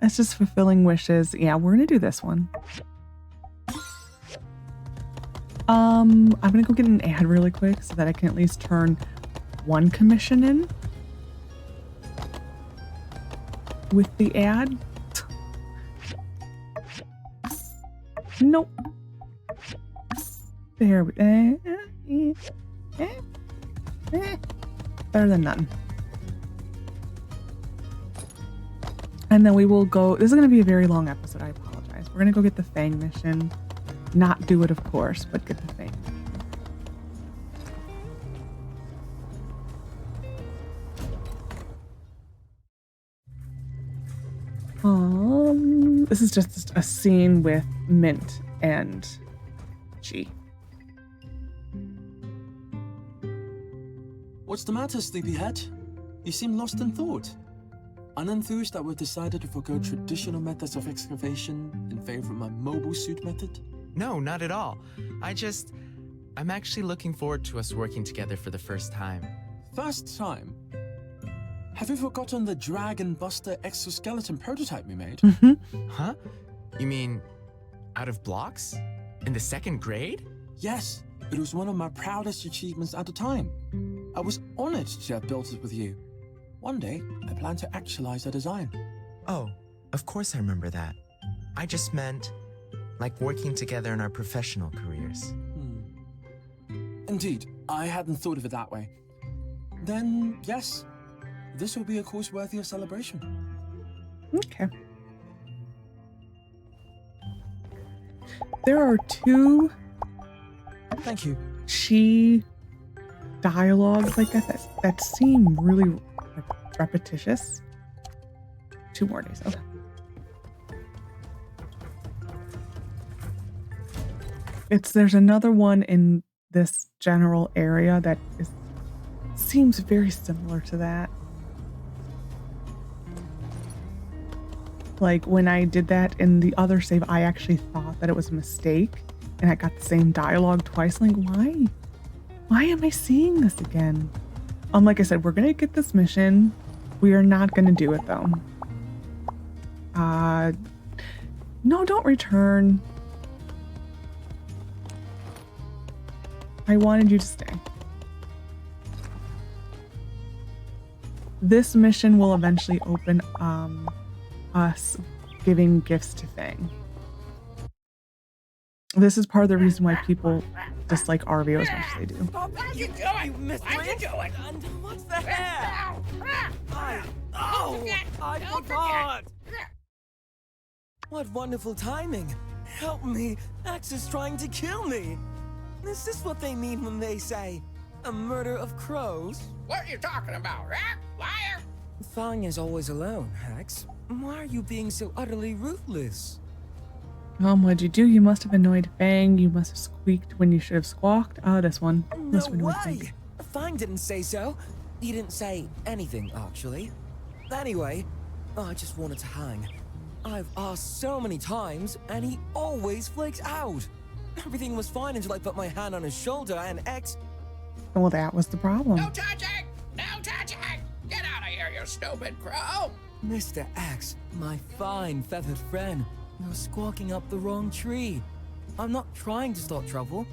It's just fulfilling wishes. Yeah, we're gonna do this one. I'm gonna go get an ad really quick so that I can at least turn one commission in with the ad. Nope. There we better than none. And then we will go. This is going to be a very long episode. I apologize. We're going to go get the Fang mission. Not do it, of course, but get the Fang. This is just a scene with Mint and Chi. What's the matter, sleepyhead? You seem lost in thought. Unenthused that we've decided to forgo traditional methods of excavation in favor of my mobile suit method? No, not at all. I'm actually looking forward to us working together for the first time. First time? Have you forgotten the Dragon Buster exoskeleton prototype we made? Huh? You mean out of blocks? In the 2nd grade? Yes, it was one of my proudest achievements at the time. I was honored to have built it with you. One day, I plan to actualize the design. Oh, of course I remember that. I just meant, like working together in our professional careers. Indeed, I hadn't thought of it that way. Then, yes, this will be a course worthy of celebration. Okay. There are 2 Thank you. Chi dialogues like that seem really repetitious. 2 more days. Okay. There's another one in this general area that seems very similar to that. Like when I did that in the other save, I actually thought that it was a mistake and I got the same dialogue twice. Like, why? Why am I seeing this again? Like I said, we're gonna get this mission. We are not gonna do it though. No, don't return. I wanted you to stay. This mission will eventually open us giving gifts to Fang. This is part of the reason why people dislike Arvio as much as they do. What are you doing, Miss What are you doing? What's the hair? I forgot. What wonderful timing. Help me. Axe is trying to kill me. Is this what they mean when they say a murder of crows? What are you talking about, huh? Liar! Fang is always alone, Axe. Why are you being so utterly ruthless? What'd you do? You must have annoyed Fang. You must have squeaked when you should have squawked. This one. No way! Fang didn't say so. He didn't say anything, actually. Anyway, I just wanted to hang. I've asked so many times, and he always flakes out. Everything was fine until I put my hand on his shoulder and X. Well, that was the problem. No touching! No touching! Get out of here, you stupid crow! Mr. X, my fine feathered friend, you're squawking up the wrong tree. I'm not trying to start trouble.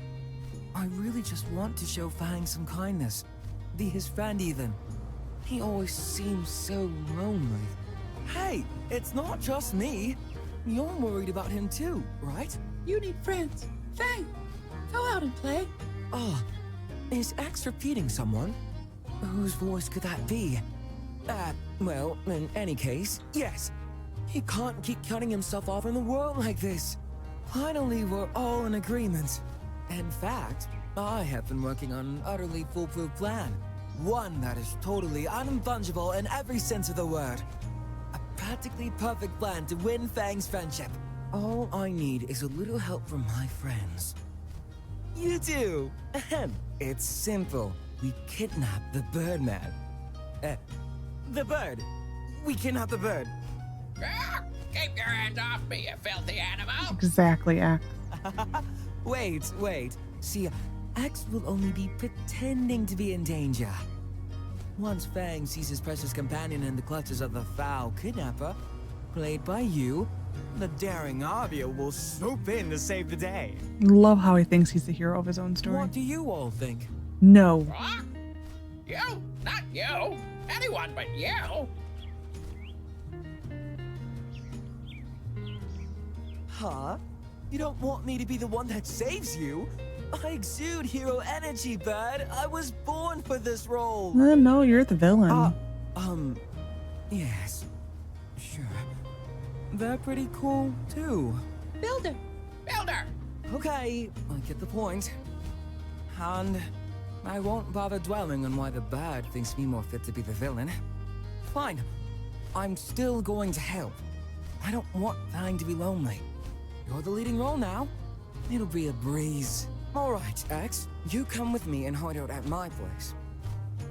I really just want to show Fang some kindness. Be his friend even. He always seems so lonely. Hey, it's not just me. You're worried about him too, right? You need friends. Fang, go out and play. Oh, is X repeating someone? Whose voice could that be? Well, in any case, yes. He can't keep cutting himself off in the world like this. Finally, we're all in agreement. In fact, I have been working on an utterly foolproof plan. One that is totally unfungible in every sense of the word. A practically perfect plan to win Fang's friendship. All I need is a little help from my friends. You do. It's simple. We kidnap the Birdman. The bird. We kidnap the bird. Keep your hands off me, you filthy animal! Exactly, X. Wait. See, X will only be pretending to be in danger. Once Fang sees his precious companion in the clutches of the foul kidnapper, played by you, the daring Arvio will swoop in to save the day. Love how he thinks he's the hero of his own story. What do you all think? No. What? You? Not you. Anyone but you. Huh? You don't want me to be the one that saves you? I exude hero energy, Bird. I was born for this role. No, you're the villain. Yes. Sure. They're pretty cool, too. Builder. Okay, I get the point. And I won't bother dwelling on why the bird thinks me more fit to be the villain. Fine. I'm still going to help. I don't want Fang to be lonely. You're the leading role now. It'll be a breeze. All right, X, you come with me and hide out at my place.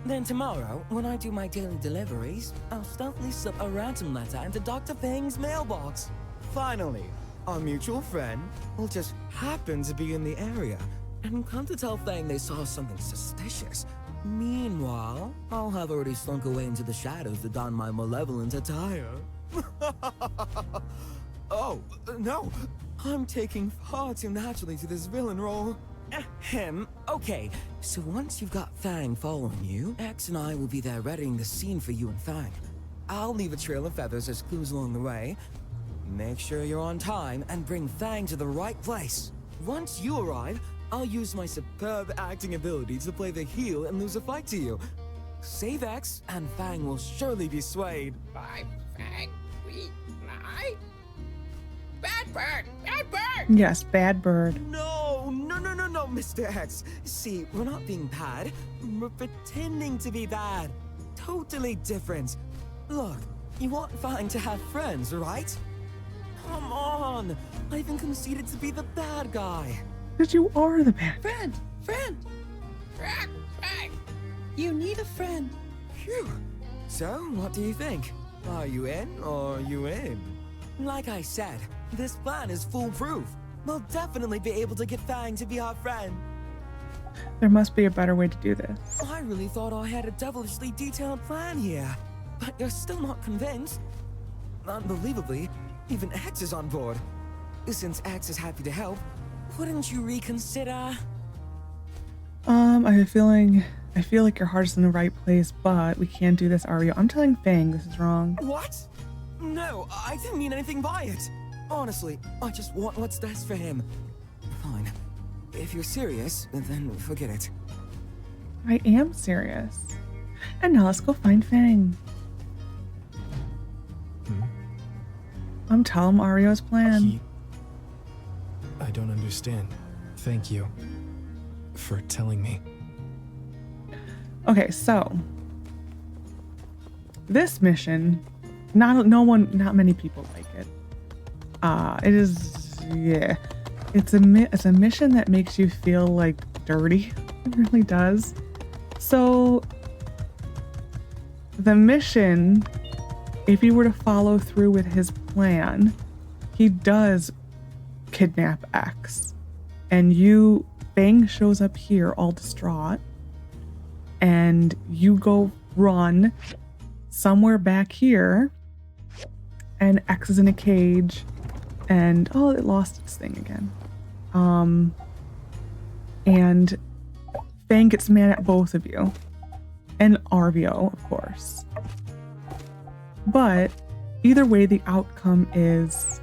Then tomorrow, when I do my daily deliveries, I'll stealthily slip a ransom letter into Dr. Fang's mailbox. Finally, our mutual friend will just happen to be in the area and come to tell Fang they saw something suspicious. Meanwhile, I'll have already slunk away into the shadows to don my malevolent attire. Oh, no! I'm taking far too naturally to this villain role. Okay, so once you've got Fang following you, X and I will be there readying the scene for you and Fang. I'll leave a trail of feathers as clues along the way. Make sure you're on time and bring Fang to the right place. Once you arrive, I'll use my superb acting ability to play the heel and lose a fight to you. Save X, and Fang will surely be swayed. By Fang, we lie? Bad bird! Yes, bad bird. No, Mr. X. See, we're not being bad. We're pretending to be bad. Totally different. Look, you want Fang to have friends, right? Come on. I even conceded to be the bad guy. Because you are the bad guy. Friend! You need a friend. Phew. So, what do you think? Are you in or are you in? Like I said, this plan is foolproof. We'll definitely be able to get Fang to be our friend. There must be a better way to do this. I really thought I had a devilishly detailed plan here. But you're still not convinced. Unbelievably, even X is on board. Since X is happy to help, wouldn't you reconsider? I feel like your heart is in the right place, but we can't do this, Arvio. I'm telling Fang this is wrong. What? No, I didn't mean anything by it. Honestly, I just want what's best for him. Fine. If you're serious, then forget it. I am serious. And now let's go find Fang. I'm telling him Ario's plan. I don't understand. Thank you for telling me. Okay, so this mission, not many people like it. It's a mission that makes you feel like dirty. It really does. So the mission, if you were to follow through with his plan, he does kidnap X, and Fang shows up here all distraught, and you go run somewhere back here, and X is in a cage, and it lost its thing again. And Fang gets mad at both of you, and Arvio, of course. But either way, the outcome is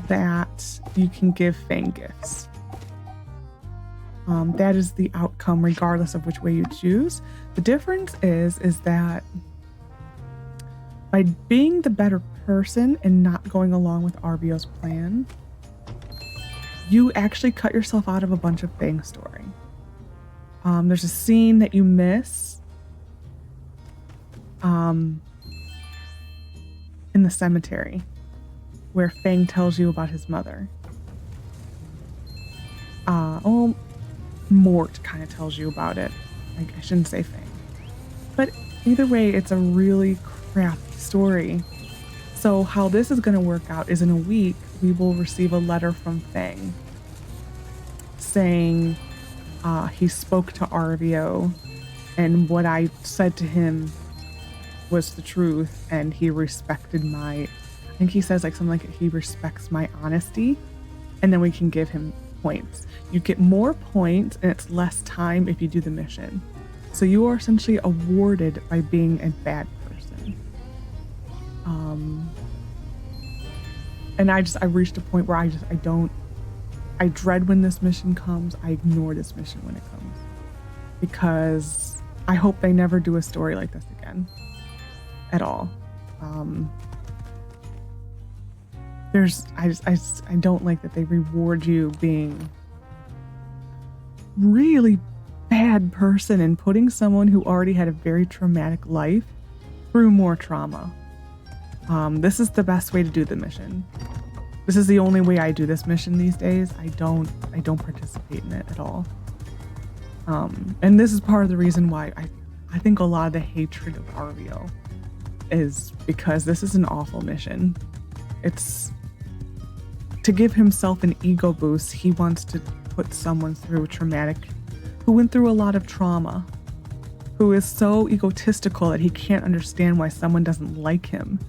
that you can give Fang gifts. That is the outcome regardless of which way you choose. The difference is that by being the better person and not going along with Arvio's plan, you actually cut yourself out of a bunch of Fang story. There's a scene that you miss in the cemetery where Fang tells you about his mother. Mort kind of tells you about it. I shouldn't say Fang. But either way, it's a really crappy story. So how this is going to work out is in a week, we will receive a letter from Fang saying he spoke to Arvio and what I said to him was the truth, and he respected I think he says like something like he respects my honesty, and then we can give him points. You get more points and it's less time if you do the mission. So you are essentially awarded by being a bad person. And I reached a point where I dread when this mission comes. I ignore this mission when it comes because I hope they never do a story like this again at all. I don't like that they reward you being really bad person and putting someone who already had a very traumatic life through more trauma. This is the best way to do the mission. This is the only way I do this mission these days. I don't participate in it at all. And this is part of the reason why I think a lot of the hatred of Arvio is because this is an awful mission. It's to give himself an ego boost. He wants to put someone through who went through a lot of trauma, who is so egotistical that he can't understand why someone doesn't like him.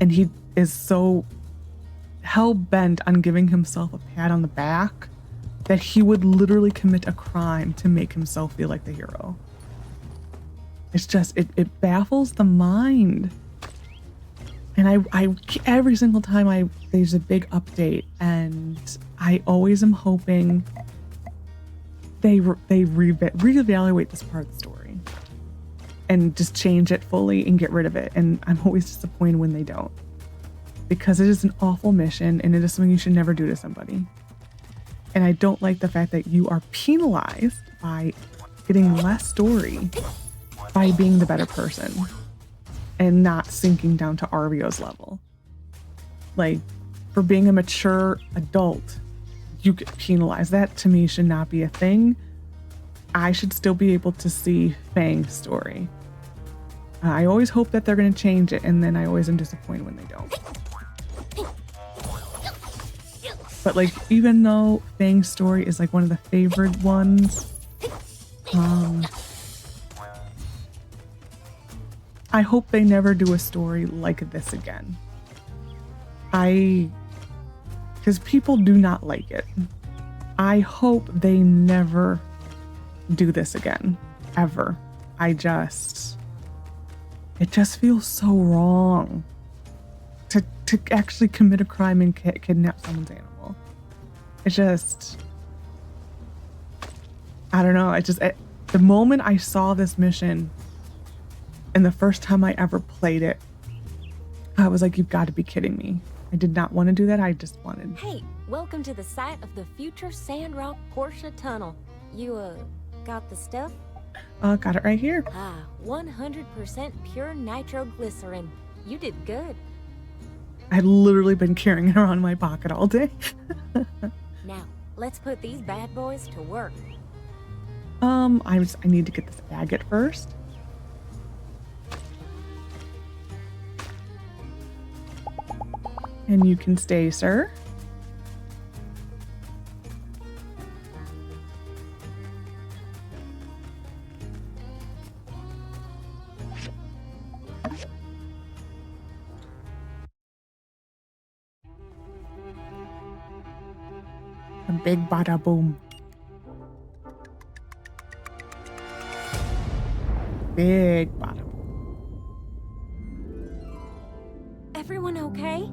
And he is so hell-bent on giving himself a pat on the back that he would literally commit a crime to make himself feel like the hero. It's just, it baffles the mind. And I every single time there's a big update, and I always am hoping they reevaluate this part of the story and just change it fully and get rid of it. And I'm always disappointed when they don't, because it is an awful mission and it is something you should never do to somebody. And I don't like the fact that you are penalized by getting less story by being the better person and not sinking down to Arvio's level. Like, for being a mature adult, you get penalized. That to me should not be a thing. I should still be able to see Fang's story. I always hope that they're going to change it, and then I always am disappointed when they don't. But like, even though Fang's story is like one of the favorite ones, I hope they never do a story like this again. Because people do not like it. I hope they never do this again, ever. It just feels so wrong to actually commit a crime and kidnap someone's animal. It just, I don't know. The moment I saw this mission and the first time I ever played it, I was like, you've got to be kidding me. I did not want to do that. I just wanted... Hey, welcome to the site of the future Sandrock Porsche tunnel. You, got the stuff? Got it right here. 100% pure nitroglycerin. You did good. I've literally been carrying it around in my pocket all day. Now, let's put these bad boys to work. I need to get this agate first. And you can stay, sir. A big bada boom. Big bada boom. Everyone okay?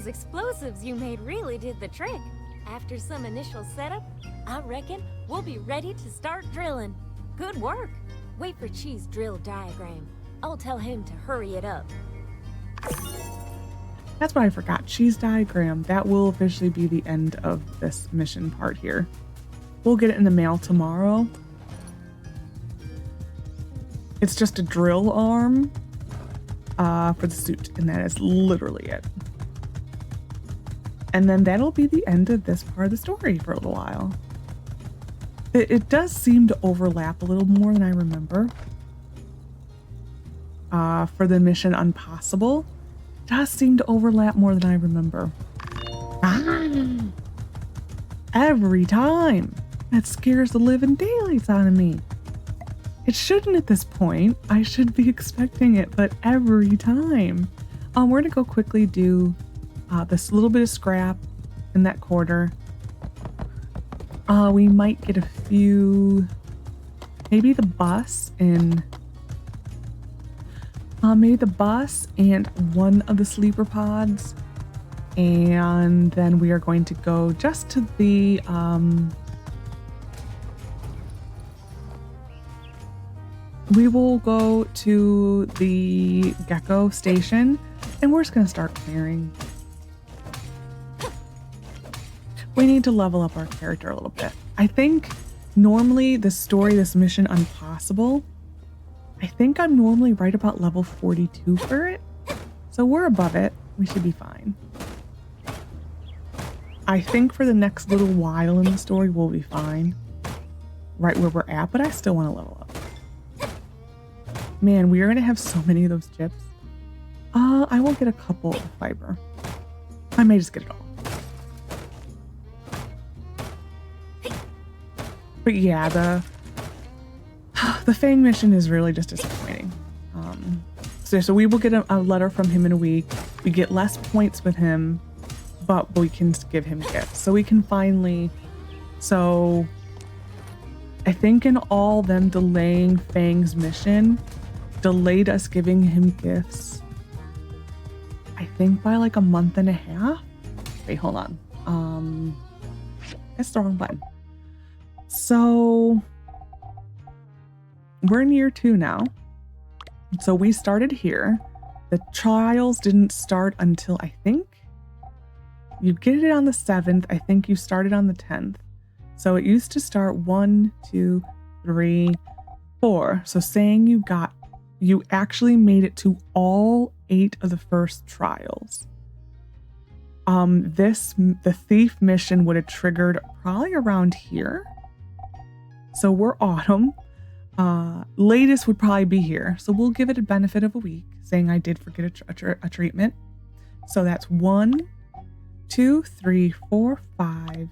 Those explosives you made really did the trick. After some initial setup, I reckon we'll be ready to start drilling. Good work. Wait for Chee's drill diagram. I'll tell him to hurry it up. That's what I forgot. Cheese diagram. That will officially be the end of this mission part here. We'll get it in the mail tomorrow. It's just a drill arm for the suit, and that is literally it. And then that'll be the end of this part of the story for a little while. It does seem to overlap a little more than I remember. For the mission Impossible, it does seem to overlap more than I remember. Every time. That scares the living daylights out of me. It shouldn't at this point. I should be expecting it, but every time. We're gonna go quickly do this little bit of scrap in that quarter. We might get a few, maybe the bus and one of the sleeper pods. And then we are going to go just to the, we will go to the gecko station and we're just going to start clearing. We need to level up our character a little bit. I think normally this mission Impossible, I think I'm normally right about level 42 for it. So we're above it. We should be fine. I think for the next little while in the story, we'll be fine. Right where we're at, but I still want to level up. Man, we are going to have so many of those chips. I will get a couple of fiber. I may just get it all. But yeah, the Fang mission is really just disappointing. So we will get a letter from him in a week. We get less points with him, but we can give him gifts. So we can finally... So I think in all them delaying Fang's mission, delayed us giving him gifts, I think by like a month and a half. Wait, hold on. That's the wrong button. So we're in year 2 now. So we started here. The trials didn't start until I think you get it on the 7th. I think you started on the 10th. So it used to start 1, 2, 3, 4. So saying you actually made it to all 8 of the first trials. The thief mission would have triggered probably around here. So we're autumn. Latest would probably be here. So we'll give it a benefit of a week, saying I did forget a treatment. So that's 1, 2, 3, 4, 5,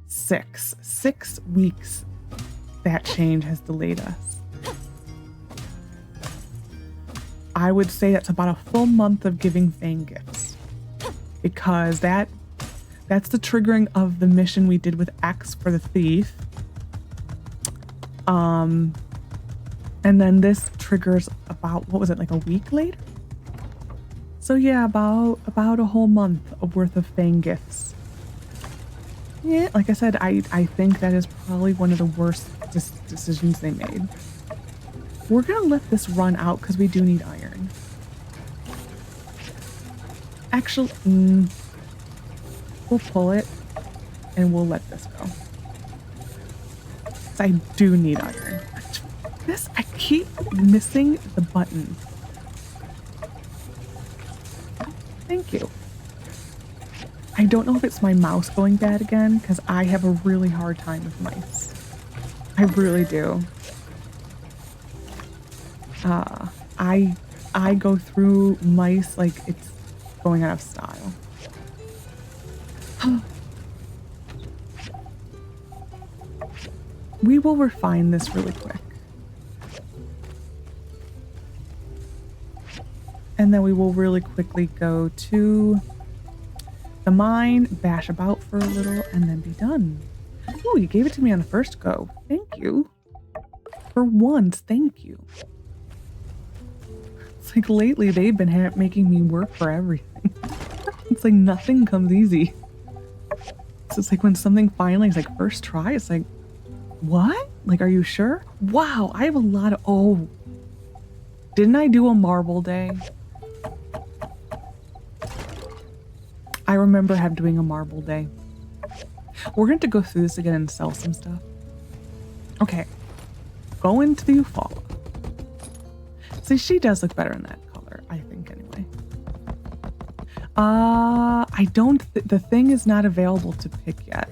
6. 6 weeks that change has delayed us. I would say that's about a full month of giving Fang gifts. Because that's the triggering of the mission we did with X for the thief. And then this triggers about, what was it, like a week later? So yeah, about a whole month worth of Fang gifts. Yeah, like I said, I think that is probably one of the worst decisions they made. We're gonna let this run out because we do need iron. Actually, we'll pull it and we'll let this go. I do need iron. I keep missing the button. Thank you. I don't know if it's my mouse going bad again, because I have a really hard time with mice. I really do. I go through mice like it's going out of style. We will refine this really quick. And then we will really quickly go to the mine, bash about for a little, and then be done. Oh, you gave it to me on the first go. Thank you. For once, thank you. It's like lately they've been making me work for everything. It's like nothing comes easy. So it's like when something finally is like first try, it's like, what? Like, are you sure? Wow, I have a lot of, oh. Didn't I do a marble day? I remember doing a marble day. We're going to go through this again and sell some stuff. Okay. Go into the Eufaula. See, she does look better in that color, I think, anyway. I don't, the thing is not available to pick yet.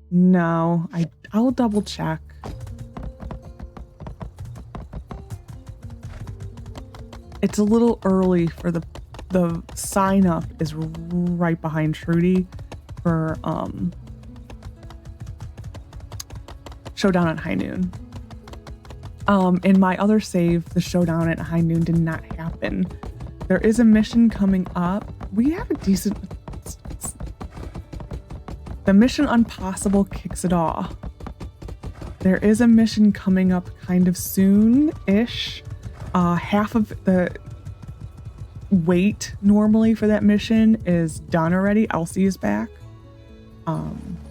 No, I'll double check. It's a little early for the sign up is right behind Trudy for Showdown at High Noon. In my other save, the Showdown at High Noon did not happen. There is a mission coming up. We have a decent... The mission Impossible kicks it off. There is a mission coming up kind of soon-ish. Half of the wait normally for that mission is done already. Elsie is back.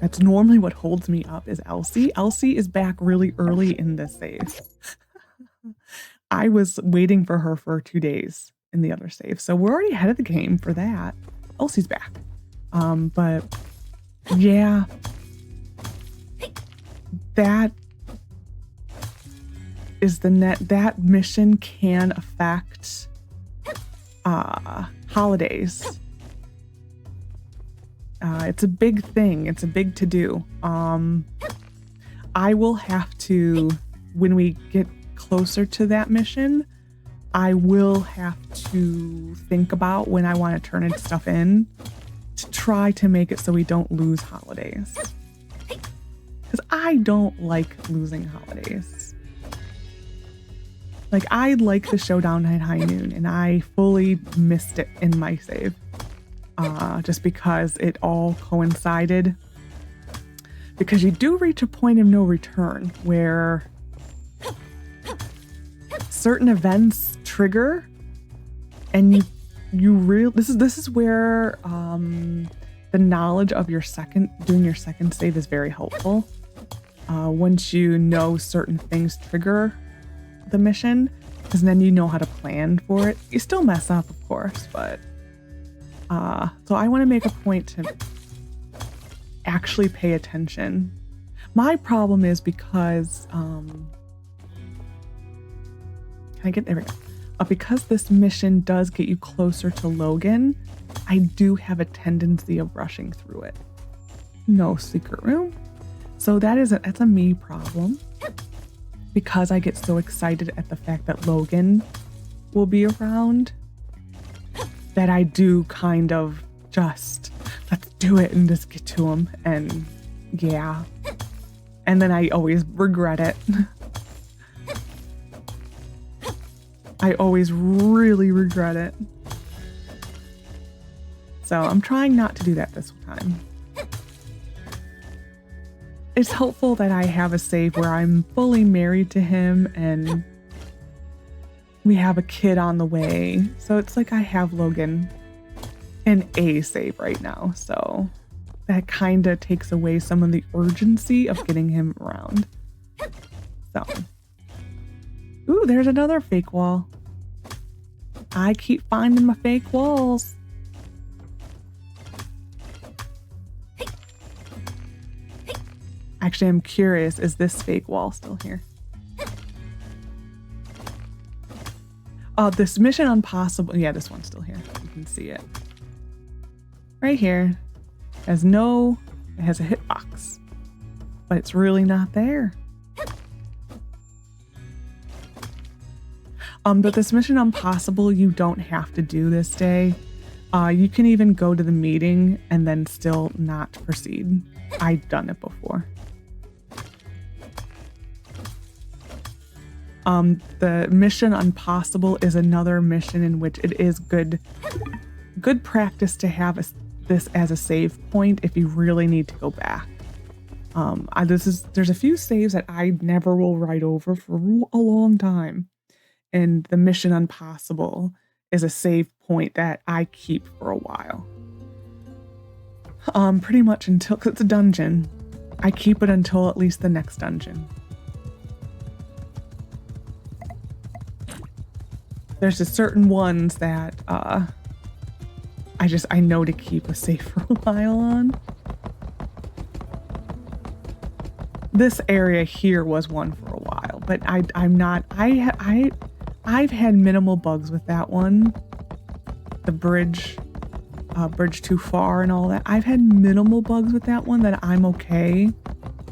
That's normally what holds me up is Elsie. Elsie is back really early in this save. I was waiting for her for 2 days in the other save. So we're already ahead of the game for that. Elsie's back. But yeah, that is that mission can affect holidays. It's a big thing. It's a big to do. I will have to, when we get closer to that mission, I will have to think about when I want to turn stuff in to try to make it so we don't lose holidays. Because I don't like losing holidays. Like, I like the Showdown at High Noon, and I fully missed it in my save. Just because it all coincided. Because you do reach a point of no return where certain events trigger, and this is where the knowledge of doing your second save is very helpful. Once you know certain things trigger the mission, because then you know how to plan for it. You still mess up, of course, but so I want to make a point to actually pay attention. My problem is because because this mission does get you closer to Logan, I do have a tendency of rushing through it. No secret room. So that's a me problem. Because I get so excited at the fact that Logan will be around, that I do kind of just, let's do it and just get to him. And yeah. And then I always regret it. I always really regret it. So I'm trying not to do that this time. It's helpful that I have a save where I'm fully married to him and we have a kid on the way. So it's like I have Logan in a save right now. So that kind of takes away some of the urgency of getting him around. So. Ooh, there's another fake wall. I keep finding my fake walls. Actually, I'm curious, is this fake wall still here? This Mission Impossible. Yeah, this one's still here. You can see it. Right here. It has a hitbox. But it's really not there. But this Mission Impossible, you don't have to do this day. You can even go to the meeting and then still not proceed. I've done it before. The Mission Impossible is another mission in which it is good practice to have this as a save point if you really need to go back. There's a few saves that I never will write over for a long time. And the Mission Impossible is a save point that I keep for a while. Pretty much until, 'cause it's a dungeon, I keep it until at least the next dungeon. There's just certain ones that I know to keep a save for a while on. This area here was one for a while, but I've had minimal bugs with that one. The bridge too far and all that. I've had minimal bugs with that one that I'm okay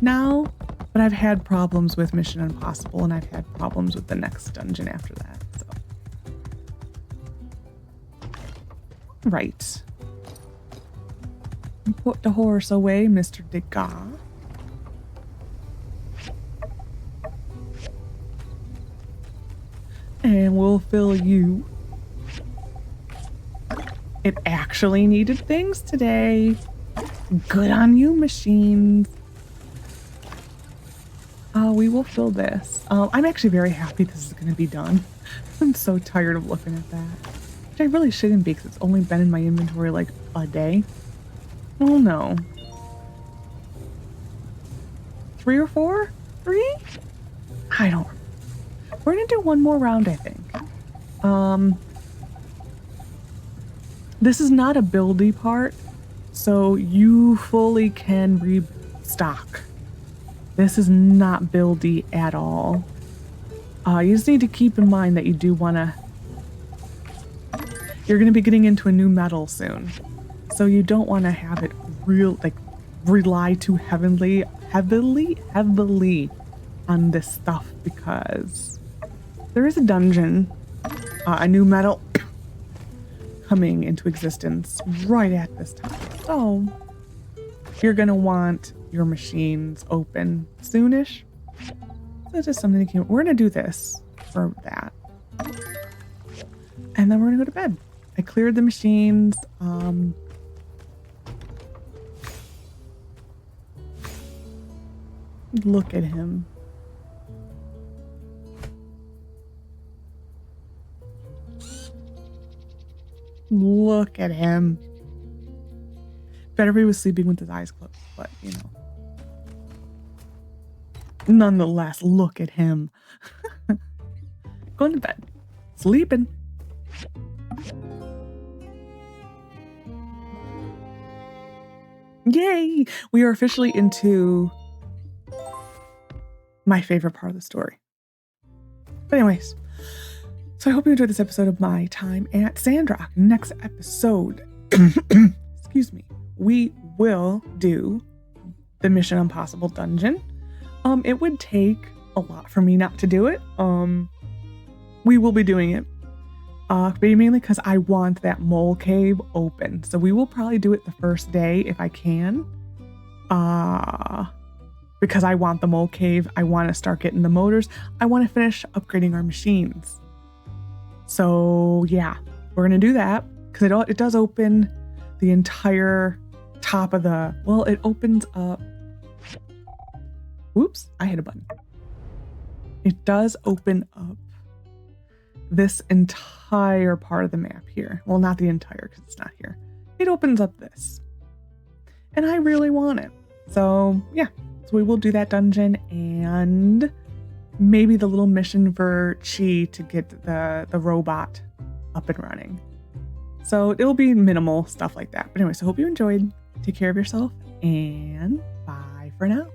now, but I've had problems with Mission Impossible and I've had problems with the next dungeon after that. So. Right. Put the horse away, Mr. Degas. And we'll fill you. It actually needed things today. Good on you, machines. We will fill this. I'm actually very happy this is going to be done. I'm so tired of looking at that. Which I really shouldn't be because it's only been in my inventory like a day. Oh no. 3 or 4? 3? I don't. We're going to do one more round, I think. This is not a buildy part, so you fully can restock. This is not buildy at all. You just need to keep in mind that you do want to... You're going to be getting into a new metal soon, so you don't want to have it rely too heavily on this stuff because there is a dungeon, a new metal coming into existence right at this time. So you're gonna want your machines open soonish. So it's just something to keep. We're gonna do this for that. And then we're gonna go to bed. I cleared the machines. Look at him. Look at him. Better if he was sleeping with his eyes closed, but you know. Nonetheless, look at him. Going to bed. Sleeping. Yay! We are officially into my favorite part of the story. But anyways, so I hope you enjoyed this episode of my time at Sandrock. Next episode, excuse me, we will do the Mission Impossible dungeon. It would take a lot for me not to do it. We will be doing it, mainly because I want that mole cave open. So we will probably do it the first day if I can. Because I want the mole cave. I want to start getting the motors. I want to finish upgrading our machines. So yeah, we're going to do that because it does open the entire top of the, well, it opens up. Whoops, I hit a button. It does open up this entire part of the map here. Well, not the entire because it's not here. It opens up this. And I really want it. So yeah, so we will do that dungeon and maybe the little mission for Chi to get the robot up and running. So it'll be minimal stuff like that. But anyway, so hope you enjoyed. Take care of yourself and bye for now.